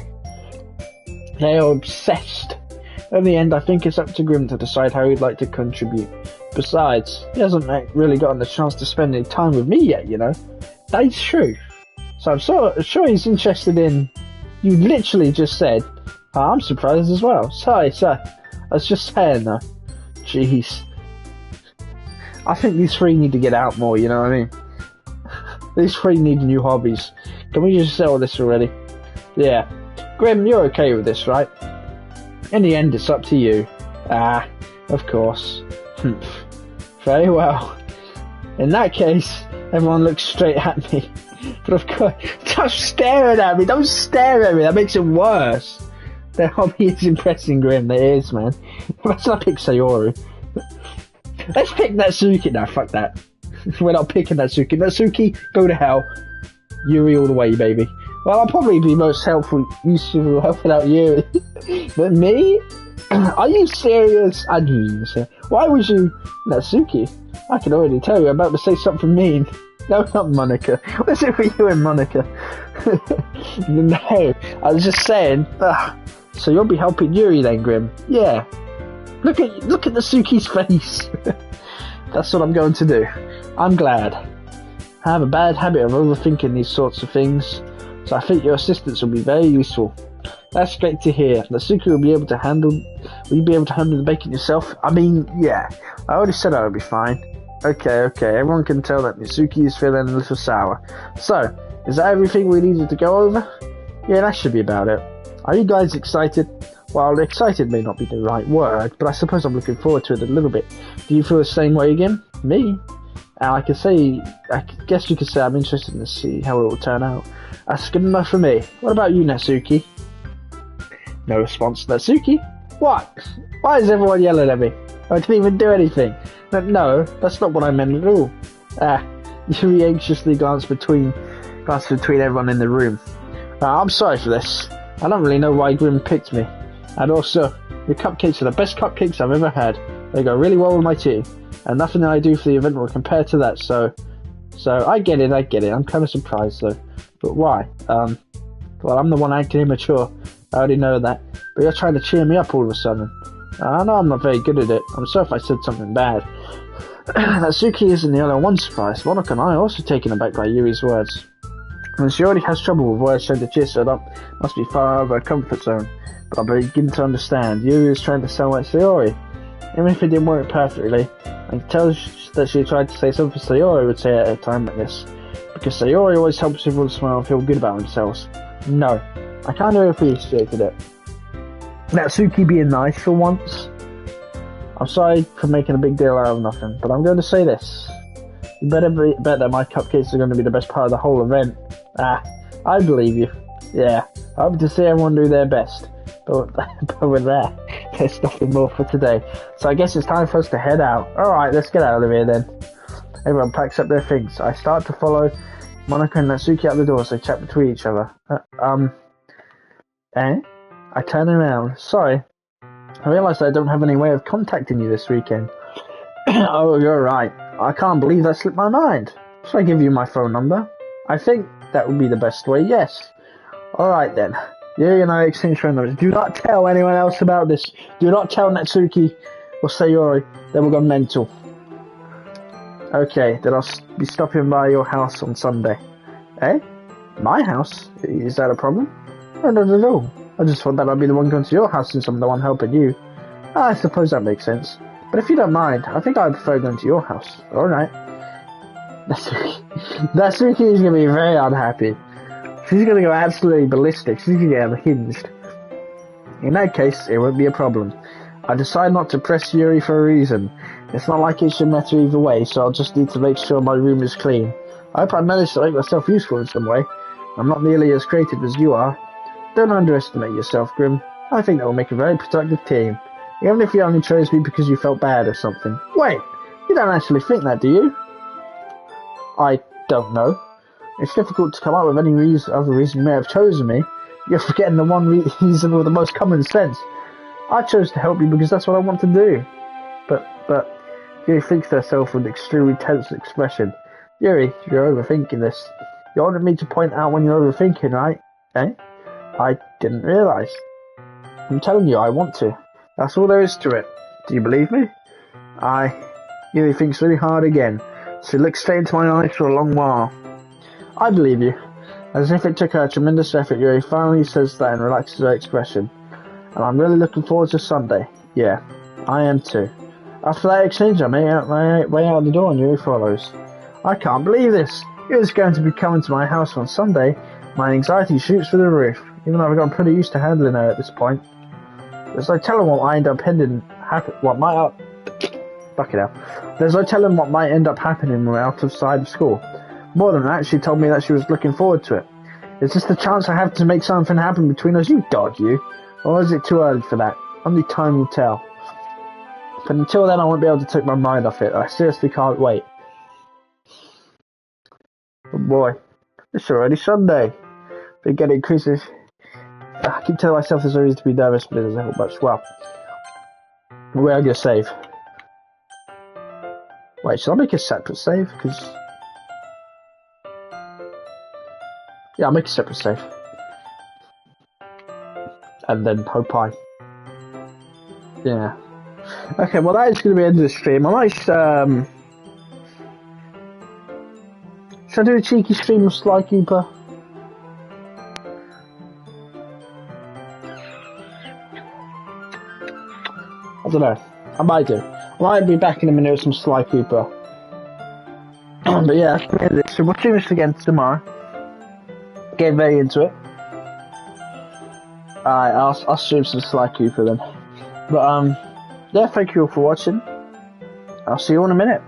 They are obsessed. In the end, I think it's up to Grim to decide how he'd like to contribute. Besides, he hasn't really gotten the chance to spend any time with me yet, you know? That's true. So I'm sure he's interested in... You literally just said, oh, I'm surprised as well. Sorry, I was just saying though. Jeez. I think these three need to get out more, you know what I mean? These three need new hobbies. Can we just settle this already? Yeah. Grim, you're okay with this, right? In the end, it's up to you. Of course. Very well. In that case, everyone looks straight at me. But of course, stop staring at me! Don't stare at me, that makes it worse! Their hobby is impressing Grim, it is, man. Let's not pick Sayori. Let's pick Natsuki. Nah, fuck that. We're not picking Natsuki. Natsuki, go to hell. Yuri all the way, baby. Well, I'll probably be most useful helping out Yuri. But me? Are you serious? I knew you were serious. Why was you... Natsuki? I can already tell you're about to say something mean. No, not Monica. What's it with you and Monica? No, I was just saying. So you'll be helping Yuri then, Grim? Yeah. Look at the Suki's face. That's what I'm going to do. I'm glad. I have a bad habit of overthinking these sorts of things, so I think your assistance will be very useful. That's great to hear. Natsuki will be able to handle. Will you be able to handle the bacon yourself? I mean, yeah. I already said I would be fine. Okay. Everyone can tell that Natsuki is feeling a little sour. So, is that everything we needed to go over? Yeah, that should be about it. Are you guys excited? Well, excited may not be the right word, but I suppose I'm looking forward to it a little bit. Do you feel the same way again? Me? I guess you could say I'm interested to see how it will turn out. That's good enough for me. What about you, Natsuki? No response. Natsuki? What? Why is everyone yelling at me? I didn't even do anything. No, that's not what I meant at all. Yuri anxiously glanced between everyone in the room. I'm sorry for this. I don't really know why Grim picked me. And also, your cupcakes are the best cupcakes I've ever had. They go really well with my tea. And nothing that I do for the event will compare to that, so I get it. I'm kind of surprised though. But why? Well, I'm the one acting immature. I already know that. But you're trying to cheer me up all of a sudden. I know I'm not very good at it. I'm sorry if I said something bad. Natsuki isn't the only one surprised. Monica and I are also taken aback by Yuri's words. And she already has trouble with words trying to cheer her up. Must be far out of her comfort zone. But I begin to understand. Yuri is trying to sound like Sayori. Even if it didn't work perfectly, I can tell that she tried to say something Sayori would say at a time like this. Because Sayori always helps everyone smile and feel good about themselves. No, I kind of appreciated it. Natsuki being nice for once. I'm sorry for making a big deal out of nothing, but I'm going to say this. You better bet that my cupcakes are going to be the best part of the whole event. I believe you. Yeah, I hope to see everyone do their best. But with that, there's nothing more for today. So I guess it's time for us to head out. Alright, let's get out of here then. Everyone packs up their things. I start to follow Monica and Natsuki out the door as they chat between each other. I turn around. Sorry. I realise I don't have any way of contacting you this weekend. Oh, you're right. I can't believe that slipped my mind. Should I give you my phone number? I think that would be the best way, yes. Alright then. Yuri and I exchange phone numbers. Do not tell anyone else about this. Do not tell Natsuki or Sayori. They will go mental. Okay, then I'll be stopping by your house on Sunday. Eh? My house? Is that a problem? No, not at all. I just thought that I'd be the one going to your house since I'm the one helping you. I suppose that makes sense. But if you don't mind, I think I prefer going to your house. Alright. Natsuki is going to be very unhappy. She's going to go absolutely ballistic. She's going to get unhinged. In that case, it won't be a problem. I decide not to press Yuri for a reason. It's not like it should matter either way, so I'll just need to make sure my room is clean. I hope I managed to make myself useful in some way. I'm not nearly as creative as you are. Don't underestimate yourself, Grim. I think that will make a very productive team. Even if you only chose me because you felt bad or something. Wait, you don't actually think that, do you? I don't know. It's difficult to come up with any other reason you may have chosen me. You're forgetting the one reason with the most common sense. I chose to help you because that's what I want to do. But, Yuri thinks to herself with an extremely tense expression. Yuri, you're overthinking this. You wanted me to point out when you're overthinking, right? Eh? I didn't realise. I'm telling you, I want to. That's all there is to it. Do you believe me? Yuri thinks really hard again. She looks straight into my eyes for a long while. I believe you. As if it took her a tremendous effort, Yuri finally says that and relaxes her expression. And I'm really looking forward to Sunday. Yeah, I am too. After that exchange, I made my way out the door and Yuri follows. I can't believe this. Yuri's going to be coming to my house on Sunday. My anxiety shoots through the roof, even though I've gotten pretty used to handling her at this point. There's no telling what might end up happening when we're outside of school. More than that, she told me that she was looking forward to it. Is this the chance I have to make something happen between us, you dog, you? Or is it too early for that? Only time will tell. But until then, I won't be able to take my mind off it. I seriously can't wait. Oh boy, it's already Sunday. It increases. I keep telling myself there's no reason to be nervous, but it doesn't help much. Well, where am I going to save? Wait, should I make a separate save? Because Yeah, I'll make a separate save. And then Popeye. Yeah. Okay, well that is going to be the end of the stream. I might, should I do a cheeky stream of Sly Cooper? I don't know. I might do. I might be back in a minute with some Sly Cooper. But yeah, so we'll stream this again tomorrow. Get very into it. Alright, I'll stream some Sly Cooper then. But yeah, thank you all for watching. I'll see you in a minute.